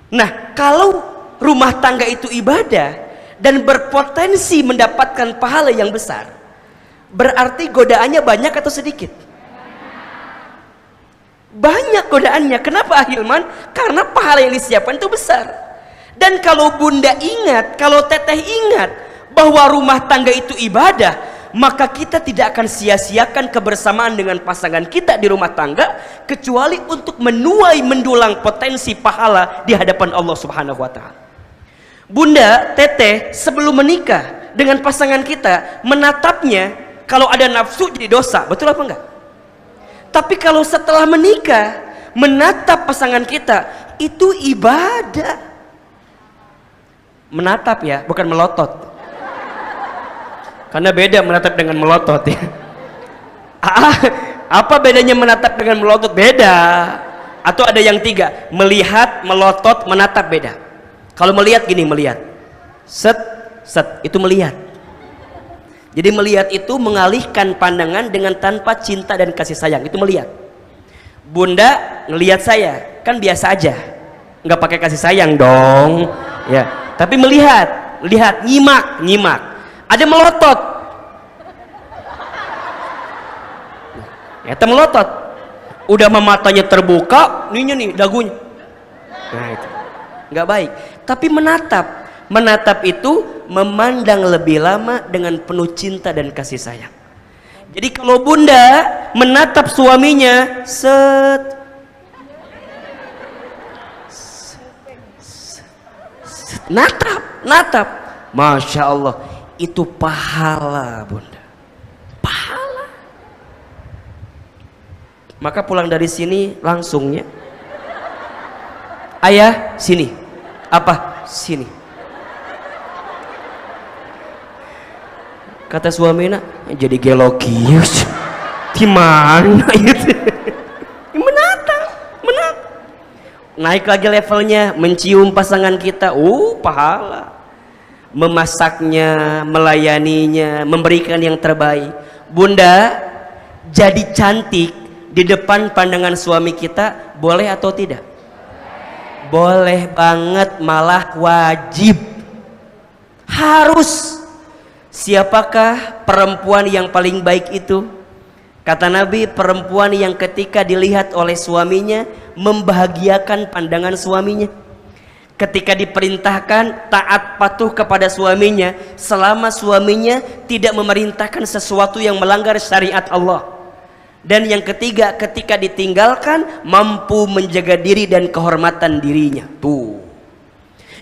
Nah, kalau rumah tangga itu ibadah dan berpotensi mendapatkan pahala yang besar, berarti godaannya banyak atau sedikit? Banyak godaannya. Kenapa Ahilman? Karena pahala yang disiapkan itu besar. Dan kalau bunda ingat, kalau teteh ingat bahwa rumah tangga itu ibadah, maka kita tidak akan sia-siakan kebersamaan dengan pasangan kita di rumah tangga kecuali untuk menuai mendulang potensi pahala di hadapan Allah Subhanahu wa taala. Bunda, teteh, sebelum menikah dengan pasangan kita, menatapnya kalau ada nafsu jadi dosa, betul apa enggak? Tapi kalau setelah menikah, menatap pasangan kita itu ibadah. Menatap ya, bukan melotot. Karena beda menatap dengan melotot ya. Apa bedanya menatap dengan melotot? Beda. Atau ada yang 3, melihat, melotot, menatap, beda. Kalau melihat gini, melihat set itu melihat. Jadi melihat itu mengalihkan pandangan dengan tanpa cinta dan kasih sayang, itu melihat. Bunda ngelihat saya kan biasa aja, nggak pakai kasih sayang dong ya, tapi melihat, nyimak. Ada melotot ya, melotot udah matanya terbuka nih dagunya, nah itu nggak baik. Tapi menatap itu memandang lebih lama dengan penuh cinta dan kasih sayang. Jadi kalau bunda menatap suaminya natap, Masya Allah, itu pahala bunda, pahala. Maka pulang dari sini langsungnya, ayah sini, apa sini, kata suaminya, jadi gelokius gimana itu. menatap naik lagi levelnya, mencium pasangan kita, pahala. Memasaknya, melayaninya, memberikan yang terbaik. Bunda, jadi cantik di depan pandangan suami kita boleh atau tidak? Boleh banget, malah wajib. Harus. Siapakah perempuan yang paling baik itu? Kata Nabi, perempuan yang ketika dilihat oleh suaminya membahagiakan pandangan suaminya. Ketika diperintahkan taat patuh kepada suaminya selama suaminya tidak memerintahkan sesuatu yang melanggar syariat Allah. Dan yang ketiga, ketika ditinggalkan mampu menjaga diri dan kehormatan dirinya. Tuh.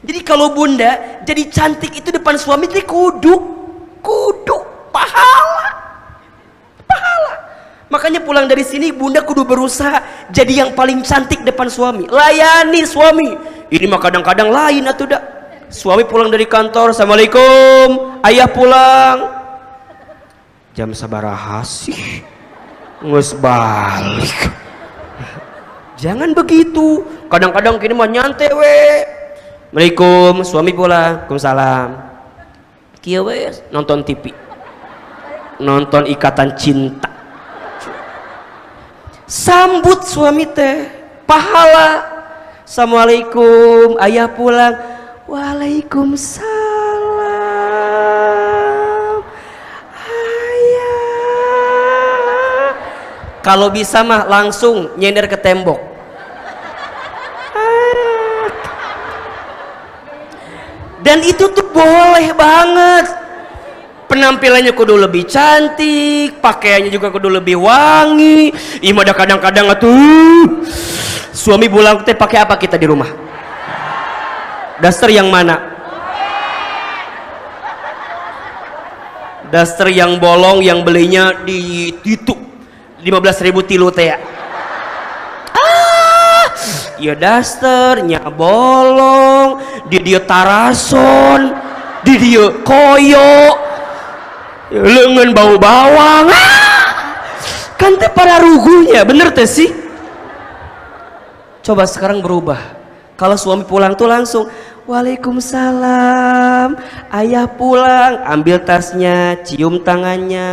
Jadi kalau bunda jadi cantik itu depan suami, itu kudu pahala. Makanya pulang dari sini bunda kudu berusaha jadi yang paling cantik depan suami. Layani suami. Ini mah kadang-kadang lain atuh dah. Suami pulang dari kantor, assalamualaikum, ayah pulang. Jam sabaraha sih? Nges balik. Jangan begitu. Kadang-kadang kini mah nyantai we. Assalamualaikum, suami pulang. Waalaikumsalam. Kieu we nonton TV. Nonton Ikatan Cinta. Sambut suami teh, pahala. Assalamualaikum, ayah pulang. Waalaikumsalam, ayah. Kalau bisa mah langsung nyender ke tembok. Dan itu tuh boleh banget. Penampilannya kudu lebih cantik, pakaiannya juga kudu lebih wangi. Ada kadang-kadang atuh suami pulang teh pakai apa kita di rumah? Daster yang mana? Daster yang bolong yang belinya di itu 15.000 tilu teh ya. Ya dasternya bolong, di dia tarason, di dia koyo, lengan bau bawang. Kan teh para rugunya, bener teh sih. Coba sekarang berubah. Kalau suami pulang tuh langsung Waalaikumsalam, ayah pulang, ambil tasnya, cium tangannya.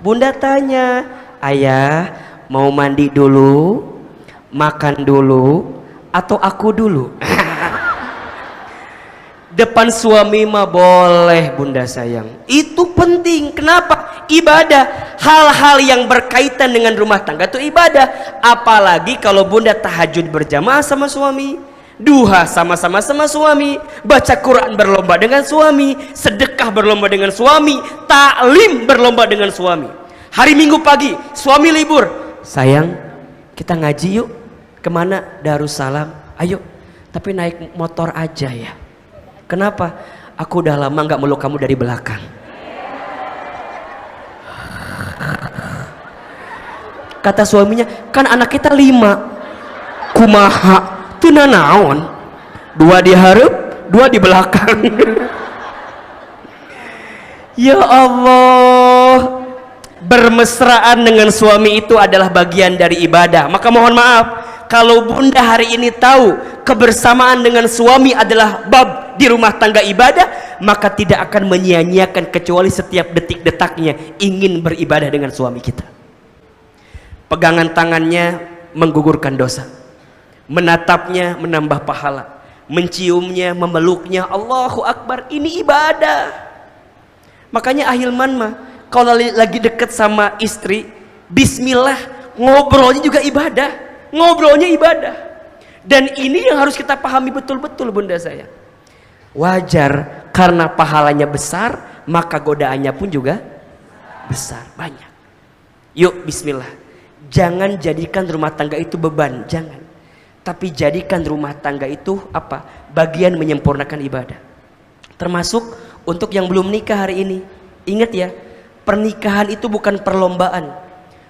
Bunda tanya, ayah mau mandi dulu, makan dulu, atau aku dulu? Depan suami mah boleh bunda sayang. Itu penting. Kenapa? Ibadah. Hal-hal yang berkaitan dengan rumah tangga itu ibadah. Apalagi kalau bunda tahajud berjamaah sama suami, duha sama-sama sama suami, baca Quran berlomba dengan suami, sedekah berlomba dengan suami, taklim berlomba dengan suami. Hari Minggu pagi suami libur, sayang kita ngaji yuk. Kemana? Darussalam. Ayo, tapi naik motor aja ya. Kenapa? Aku udah lama nggak meluk kamu dari belakang. Kata suaminya, kan anak kita 5. Kumaha? Tuna naon? 2 di hareup, 2 di belakang. Ya Allah, bermesraan dengan suami itu adalah bagian dari ibadah. Maka mohon maaf, kalau bunda hari ini tahu kebersamaan dengan suami adalah bab di rumah tangga ibadah, maka tidak akan menyia-nyiakan kecuali setiap detik-detaknya ingin beribadah dengan suami kita. Pegangan tangannya menggugurkan dosa, menatapnya menambah pahala, menciumnya, memeluknya, Allahu Akbar, ini ibadah. Makanya ahilman mah kalau lagi deket sama istri, bismillah, ngobrolnya juga ibadah. Ngobrolnya ibadah. Dan ini yang harus kita pahami betul-betul bunda saya. Wajar, karena pahalanya besar, maka godaannya pun juga besar, banyak. Yuk bismillah. Jangan jadikan rumah tangga itu beban, jangan. Tapi jadikan rumah tangga itu apa? Bagian menyempurnakan ibadah. Termasuk untuk yang belum nikah hari ini. Ingat ya, pernikahan itu bukan perlombaan.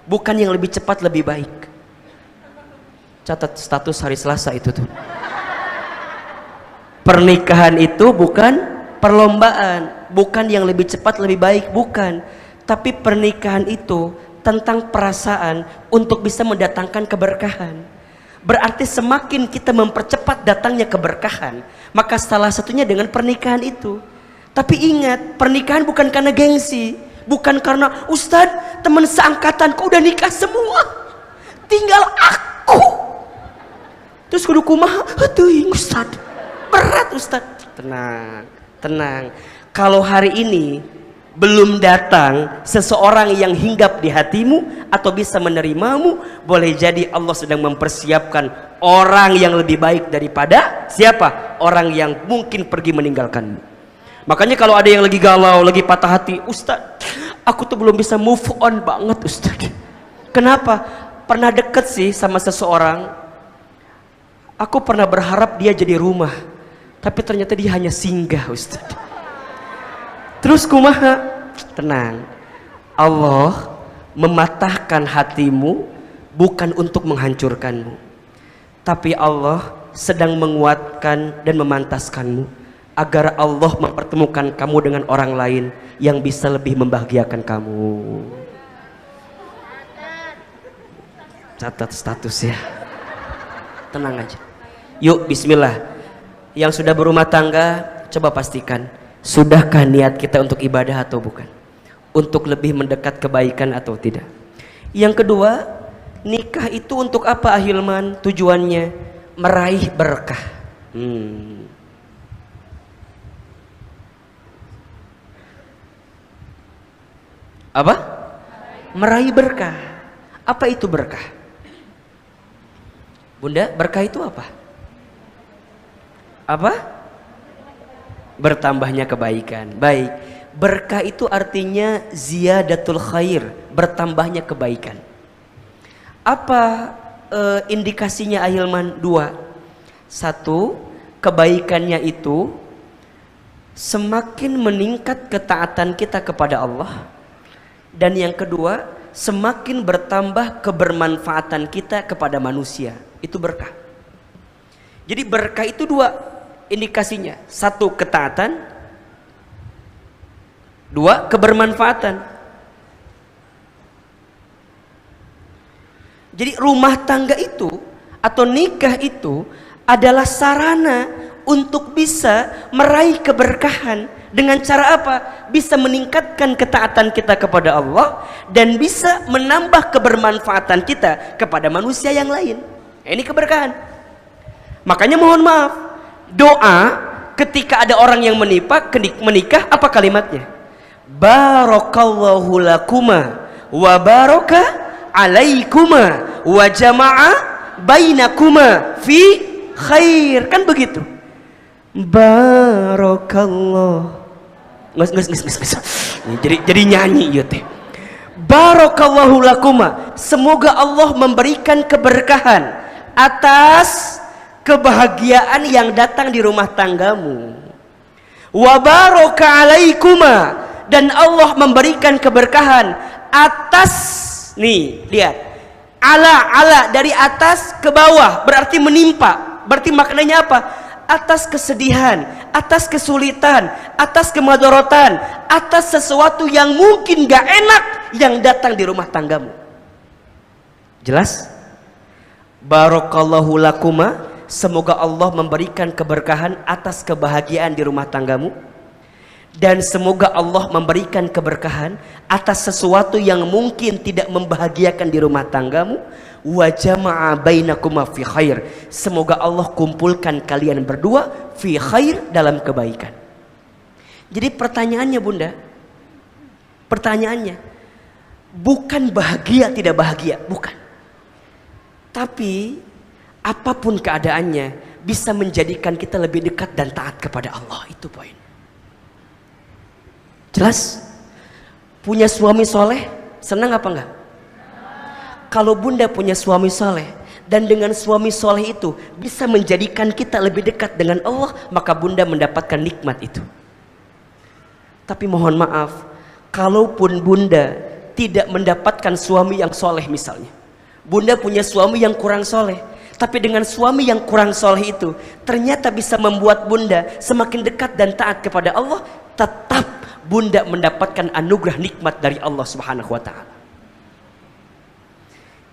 Bukan yang lebih cepat lebih baik. Catat status hari Selasa itu tuh. Pernikahan itu bukan perlombaan, bukan yang lebih cepat lebih baik, bukan. Tapi pernikahan itu tentang perasaan untuk bisa mendatangkan keberkahan. Berarti semakin kita mempercepat datangnya keberkahan, maka salah satunya dengan pernikahan itu. Tapi ingat, pernikahan bukan karena gengsi, Bukan karena Ustadz teman seangkatanku udah nikah semua, tinggal aku. Terus kudu kumaha? Teuing Ustadz, berat Ustadz. Tenang, tenang. Kalau hari ini belum datang seseorang yang hinggap di hatimu atau bisa menerimamu, boleh jadi Allah sedang mempersiapkan orang yang lebih baik daripada siapa? Orang yang mungkin pergi meninggalkanmu. Makanya kalau ada yang lagi galau, lagi patah hati, Ustadz, aku tuh belum bisa move on banget Ustadz. Kenapa? Pernah deket sih sama seseorang, aku pernah berharap dia jadi rumah, tapi ternyata dia hanya singgah Ustadz. Terus kumaha? Tenang, Allah mematahkan hatimu bukan untuk menghancurkanmu, tapi Allah sedang menguatkan dan memantaskanmu agar Allah mempertemukan kamu dengan orang lain yang bisa lebih membahagiakan kamu. Catat status ya. Tenang aja. Yuk bismillah. Yang sudah berumah tangga, coba pastikan, sudahkah niat kita untuk ibadah atau bukan? Untuk lebih mendekat kebaikan atau tidak? Yang kedua, nikah itu untuk apa Ahilman? Tujuannya meraih berkah. Apa? Meraih berkah. Apa itu berkah? Bunda, berkah itu apa? Apa? Bertambahnya kebaikan. Baik, berkah itu artinya ziyadatul khair, bertambahnya kebaikan. Apa indikasinya Ahilman? Dua. Satu, kebaikannya itu semakin meningkat ketaatan kita kepada Allah. Dan yang kedua, semakin bertambah kebermanfaatan kita kepada manusia. Itu berkah. Jadi berkah itu dua indikasinya. Satu, ketaatan. Dua, kebermanfaatan. Jadi rumah tangga itu atau nikah itu adalah sarana untuk bisa meraih keberkahan. Dengan cara apa? Bisa meningkatkan ketaatan kita kepada Allah dan bisa menambah kebermanfaatan kita kepada manusia yang lain. Ini keberkahan. Makanya mohon maaf, doa ketika ada orang yang menikah, apa kalimatnya? Barakallahu lakuma wa baraka alaikuma wa jama'a bainakuma fi khair. Kan begitu. Barakallah. Nges. Jadi nyanyi ya teh. Barakallahu lakuma. Semoga Allah memberikan keberkahan atas kebahagiaan yang datang di rumah tanggamu. Wa baraka alaikuma, dan Allah memberikan keberkahan atas, nih lihat, ala dari atas ke bawah berarti menimpa. Berarti maknanya apa? Atas kesedihan, atas kesulitan, atas kemadharatan, atas sesuatu yang mungkin gak enak yang datang di rumah tanggamu. Jelas? Barakallahu lakuma, semoga Allah memberikan keberkahan atas kebahagiaan di rumah tanggamu, dan semoga Allah memberikan keberkahan atas sesuatu yang mungkin tidak membahagiakan di rumah tanggamu. Wa jama'a bainakuma fi khair, semoga Allah kumpulkan kalian berdua fi khair, dalam kebaikan. Jadi pertanyaannya Bunda, pertanyaannya bukan bahagia tidak bahagia, bukan, tapi apapun keadaannya bisa menjadikan kita lebih dekat dan taat kepada Allah. Itu poin. Jelas? Punya suami soleh senang apa enggak? Kalau Bunda punya suami soleh dan dengan suami soleh itu bisa menjadikan kita lebih dekat dengan Allah, maka Bunda mendapatkan nikmat itu. Tapi mohon maaf, kalaupun Bunda tidak mendapatkan suami yang soleh, misalnya Bunda punya suami yang kurang soleh, tapi dengan suami yang kurang soleh itu ternyata bisa membuat Bunda semakin dekat dan taat kepada Allah, tetap Bunda mendapatkan anugerah nikmat dari Allah Subhanahu wa ta'ala.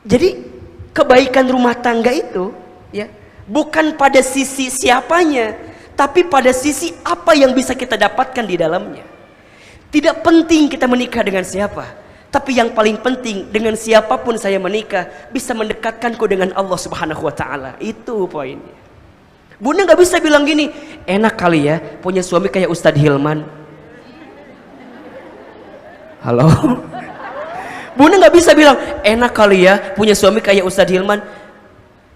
Jadi kebaikan rumah tangga itu ya bukan pada sisi siapanya, tapi pada sisi apa yang bisa kita dapatkan di dalamnya. Tidak penting kita menikah dengan siapa, tapi yang paling penting dengan siapapun saya menikah bisa mendekatkanku dengan Allah Subhanahu wa taala. Itu poinnya. Bunda nggak bisa bilang gini, enak kali ya punya suami kayak Ustadz Hilman. Halo. Bunda nggak bisa bilang enak kali ya punya suami kayak Ustadz Hilman.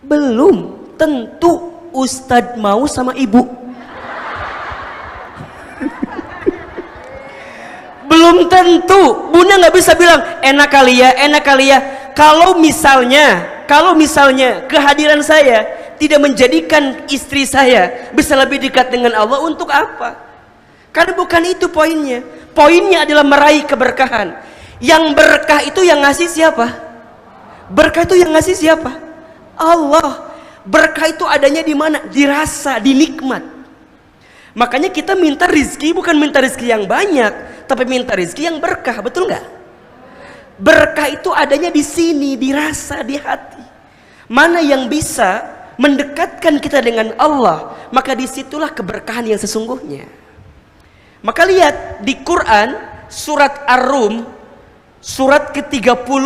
Belum tentu Ustadz mau sama ibu. Belum tentu. Bunda nggak bisa bilang enak kali ya, enak kali ya. Kalau misalnya kehadiran saya tidak menjadikan istri saya bisa lebih dekat dengan Allah, untuk apa? Karena bukan itu poinnya. Poinnya adalah meraih keberkahan. Yang berkah itu yang ngasih siapa? Berkah itu yang ngasih siapa? Allah. Berkah itu adanya di mana? Dirasa, dinikmat. Makanya kita minta rizki bukan minta rizki yang banyak, tapi minta rizki yang berkah, betul nggak? Berkah itu adanya di sini, dirasa, di hati. Mana yang bisa mendekatkan kita dengan Allah, maka disitulah keberkahan yang sesungguhnya. Maka lihat di Quran surat Ar-Rum surat ke-30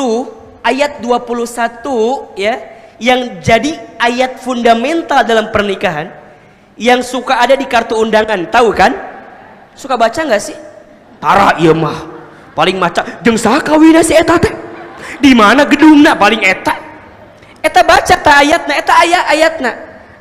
ayat 21 ya, yang jadi ayat fundamental dalam pernikahan, yang suka ada di kartu undangan, tahu kan? Suka baca nggak sih? Parah iya mah, paling maca jeung saha kawina si eta teh? Di mana gedungna paling eta? Eta baca ta ayatna, eta ayatna.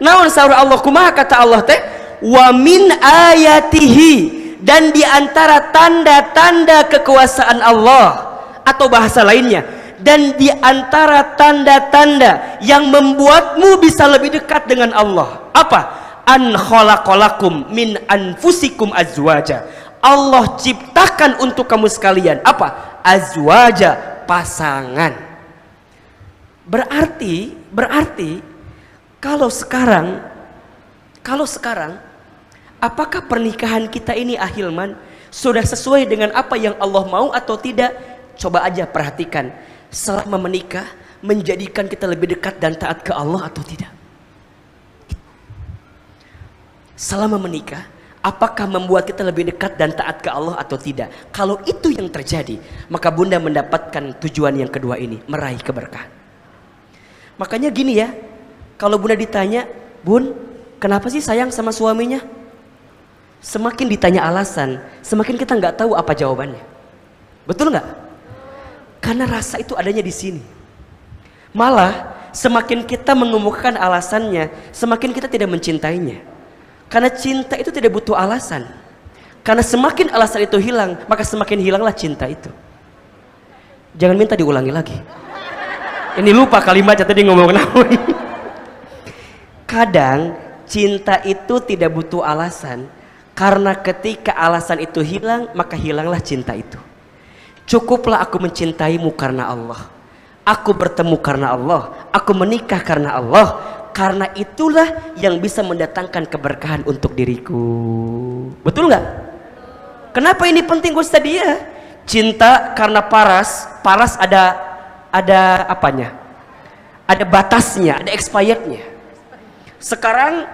Naon saur Allah kumaha kata Allah teh? Wa min ayatihi, dan di antara tanda-tanda kekuasaan Allah, atau bahasa lainnya, dan di antara tanda-tanda yang membuatmu bisa lebih dekat dengan Allah, apa? An khalaqalakum min anfusikum azwaja. Allah ciptakan untuk kamu sekalian apa? Azwaja, pasangan. Berarti kalau sekarang apakah pernikahan kita ini Ahilman sudah sesuai dengan apa yang Allah mau atau tidak? Coba aja perhatikan, selama menikah menjadikan kita lebih dekat dan taat ke Allah atau tidak? Selama menikah, apakah membuat kita lebih dekat dan taat ke Allah atau tidak? Kalau itu yang terjadi, maka Bunda mendapatkan tujuan yang kedua ini, meraih keberkahan. Makanya gini ya, kalau Bunda ditanya, Bun, kenapa sih sayang sama suaminya? Semakin ditanya alasan, semakin kita nggak tahu apa jawabannya. Betul nggak? Karena rasa itu adanya di sini. Malah semakin kita mengemukakan alasannya, semakin kita tidak mencintainya. Karena cinta itu tidak butuh alasan. Karena semakin alasan itu hilang, maka semakin hilanglah cinta itu. Jangan minta diulangi lagi. Ini lupa kalimatnya tadi ngomong naon. Kadang cinta itu tidak butuh alasan, karena ketika alasan itu hilang, maka hilanglah cinta itu. Cukuplah aku mencintaimu karena Allah. Aku bertemu karena Allah. Aku menikah karena Allah. Karena itulah yang bisa mendatangkan keberkahan untuk diriku. Betul nggak? Kenapa ini penting Ustaz dia? Cinta karena paras ada apanya? Ada batasnya, ada expirednya. Sekarang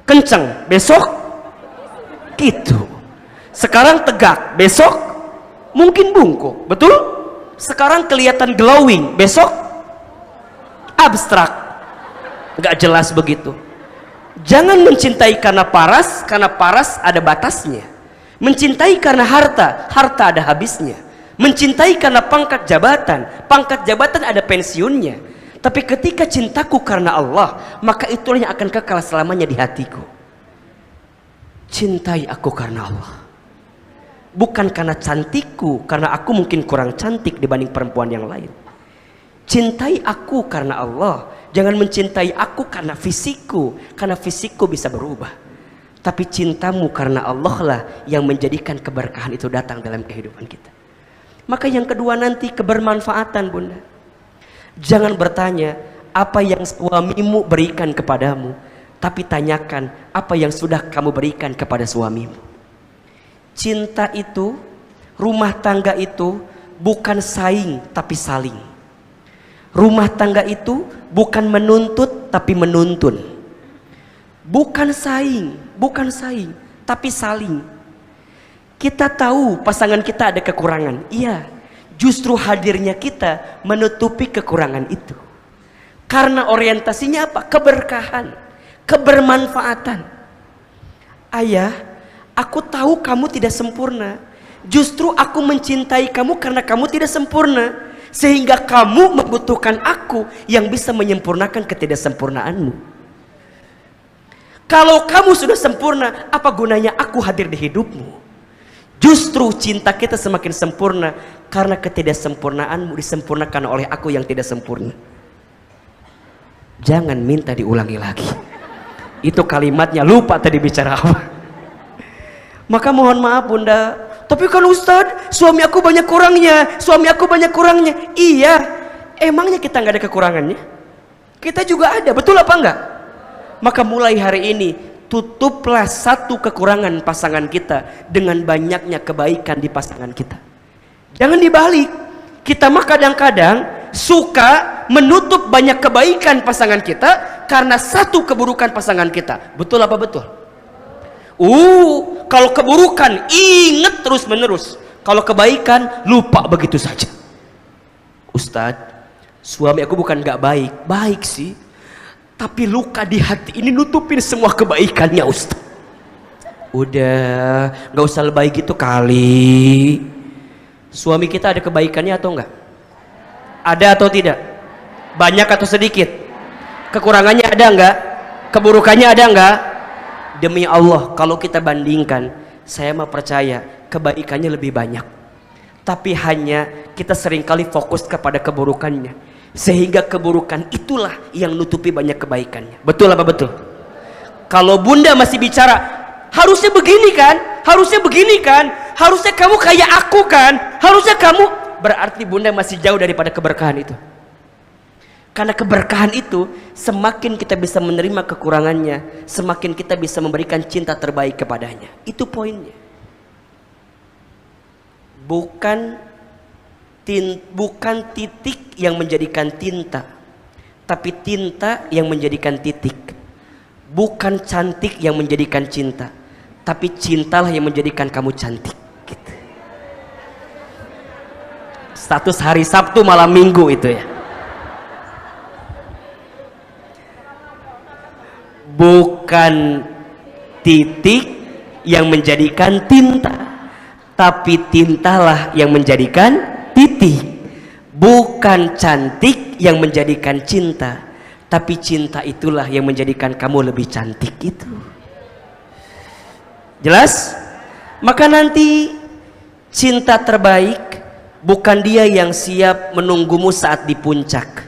kenceng, besok gitu. Sekarang tegak, besok mungkin bungkuk, betul? Sekarang kelihatan glowing, besok abstrak. Gak jelas begitu. Jangan mencintai karena paras ada batasnya. Mencintai karena harta ada habisnya. Mencintai karena pangkat jabatan ada pensiunnya. Tapi ketika cintaku karena Allah, maka itulah yang akan kekal selamanya di hatiku. Cintai aku karena Allah. Bukan karena cantikku, karena aku mungkin kurang cantik dibanding perempuan yang lain. Cintai aku karena Allah. Jangan mencintai aku karena fisikku bisa berubah. Tapi cintamu karena Allah lah yang menjadikan keberkahan itu datang dalam kehidupan kita. Maka yang kedua nanti kebermanfaatan Bunda. Jangan bertanya apa yang suamimu berikan kepadamu, tapi tanyakan apa yang sudah kamu berikan kepada suamimu. Cinta itu, rumah tangga itu bukan saing tapi saling. Rumah tangga itu bukan menuntut tapi menuntun. Bukan saing, tapi saling. Kita tahu pasangan kita ada kekurangan. Iya, justru hadirnya kita menutupi kekurangan itu. Karena orientasinya apa? Keberkahan, kebermanfaatan. Ayah, aku tahu kamu tidak sempurna. Justru aku mencintai kamu karena kamu tidak sempurna. Sehingga kamu membutuhkan aku yang bisa menyempurnakan ketidaksempurnaanmu. Kalau kamu sudah sempurna, apa gunanya aku hadir di hidupmu? Justru cinta kita semakin sempurna karena ketidaksempurnaanmu disempurnakan oleh aku yang tidak sempurna. Jangan minta diulangi lagi. Itu kalimatnya, lupa tadi bicara apa. Maka mohon maaf bunda, tapi kan Ustadz, suami aku banyak kurangnya, suami aku banyak kurangnya. Iya, emangnya kita nggak ada kekurangannya? Kita juga ada, betul apa enggak? Maka mulai hari ini, tutuplah satu kekurangan pasangan kita dengan banyaknya kebaikan di pasangan kita. Jangan dibalik. Kita mah kadang-kadang suka menutup banyak kebaikan pasangan kita karena satu keburukan pasangan kita. Betul apa betul? Kalau keburukan ingat terus menerus. Kalau kebaikan lupa begitu saja. Ustadz, suami aku bukan gak baik. Baik sih, tapi luka di hati ini nutupin semua kebaikannya Ustaz. Udah, gak usah lebay gitu kali. Suami kita ada kebaikannya atau enggak? Ada atau tidak? Banyak atau sedikit? Kekurangannya ada enggak? Keburukannya ada enggak? Demi Allah, kalau kita bandingkan, saya mah percaya kebaikannya lebih banyak. Tapi hanya kita seringkali fokus kepada keburukannya. Sehingga keburukan itulah yang nutupi banyak kebaikannya. Betul apa betul? Kalau bunda masih bicara, harusnya begini kan, harusnya begini kan, harusnya kamu kayak aku kan, harusnya kamu, berarti bunda masih jauh daripada keberkahan itu. Karena keberkahan itu, semakin kita bisa menerima kekurangannya, semakin kita bisa memberikan cinta terbaik kepadanya. Itu poinnya. Bukan titik yang menjadikan tinta, tapi tinta yang menjadikan titik. Bukan cantik yang menjadikan cinta, tapi cintalah yang menjadikan kamu cantik gitu. Status hari Sabtu malam Minggu itu ya. Bukan titik yang menjadikan tinta, tapi tintalah yang menjadikan titik. Bukan cantik yang menjadikan cinta, tapi cinta itulah yang menjadikan kamu lebih cantik itu. Jelas? Maka nanti cinta terbaik bukan dia yang siap menunggumu saat di puncak,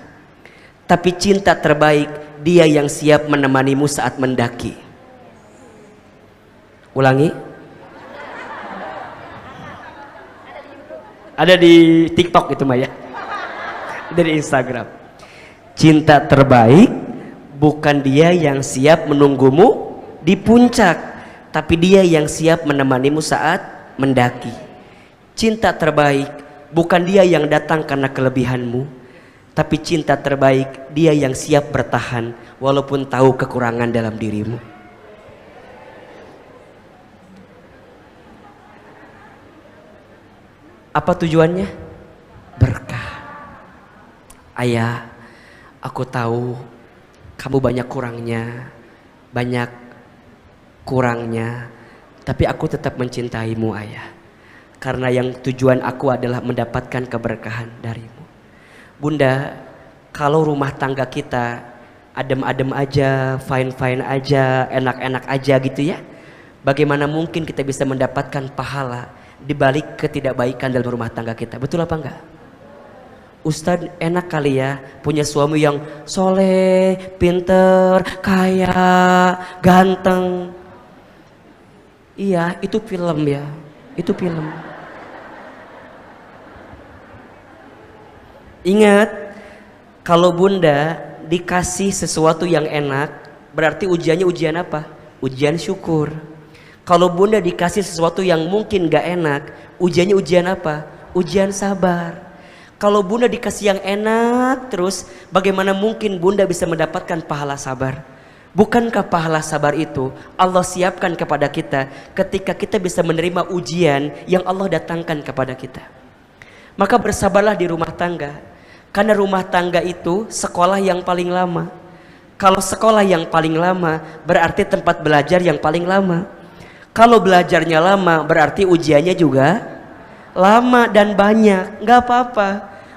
tapi cinta terbaik dia yang siap menemanimu saat mendaki. Ulangi. Ada di TikTok itu Maya. Ada di Instagram. Cinta terbaik bukan dia yang siap menunggumu di puncak, tapi dia yang siap menemanimu saat mendaki. Cinta terbaik bukan dia yang datang karena kelebihanmu, tapi cinta terbaik dia yang siap bertahan walaupun tahu kekurangan dalam dirimu. Apa tujuannya? Berkah. Ayah, aku tahu kamu banyak kurangnya, tapi aku tetap mencintaimu ayah. Karena yang tujuan aku adalah mendapatkan keberkahan darimu. Bunda, kalau rumah tangga kita adem-adem aja, fine-fine aja, enak-enak aja gitu ya, bagaimana mungkin kita bisa mendapatkan pahala di balik ketidakbaikan dalam rumah tangga kita? Betul apa enggak? Ustadz, enak kali ya punya suami yang soleh, pinter, kaya, ganteng. Iya, itu film ya, itu film. Ingat, kalau bunda dikasih sesuatu yang enak, berarti ujiannya ujian apa? Ujian syukur. Kalau bunda dikasih sesuatu yang mungkin gak enak, ujiannya ujian apa? Ujian sabar. Kalau bunda dikasih yang enak terus, bagaimana mungkin bunda bisa mendapatkan pahala sabar? Bukankah pahala sabar itu Allah siapkan kepada kita ketika kita bisa menerima ujian yang Allah datangkan kepada kita? Maka bersabarlah di rumah tangga, karena rumah tangga itu sekolah yang paling lama. Kalau sekolah yang paling lama berarti tempat belajar yang paling lama. Kalau belajarnya lama berarti ujiannya juga lama dan banyak. Nggak apa-apa.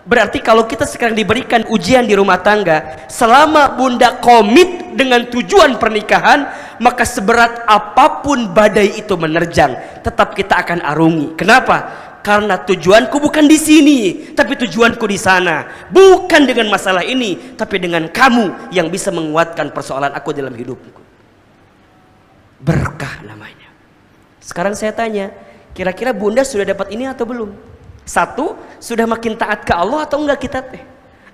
Berarti kalau kita sekarang diberikan ujian di rumah tangga, selama bunda komit dengan tujuan pernikahan, maka seberat apapun badai itu menerjang, tetap kita akan arungi. Kenapa? Karena tujuanku bukan di sini, tapi tujuanku di sana. Bukan dengan masalah ini, tapi dengan kamu yang bisa menguatkan persoalan aku dalam hidupku. Berkah namanya. Sekarang saya tanya, kira-kira bunda sudah dapat ini atau belum? Satu, sudah makin taat ke Allah atau enggak kita teh?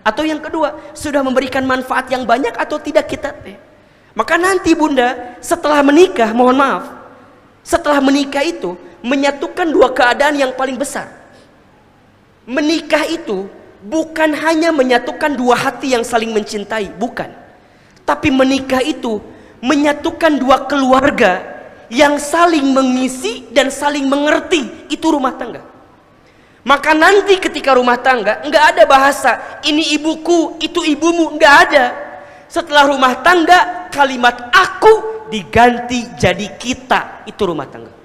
Atau yang kedua, sudah memberikan manfaat yang banyak atau tidak kita teh? Maka nanti bunda setelah menikah, mohon maaf, setelah menikah itu menyatukan dua keadaan yang paling besar. Menikah itu bukan hanya menyatukan dua hati yang saling mencintai, bukan. Tapi menikah itu menyatukan dua keluarga yang saling mengisi dan saling mengerti. Itu rumah tangga. Maka nanti ketika rumah tangga nggak ada bahasa ini ibuku, itu ibumu, nggak ada. Setelah rumah tangga, kalimat aku diganti jadi kita. Itu rumah tangga.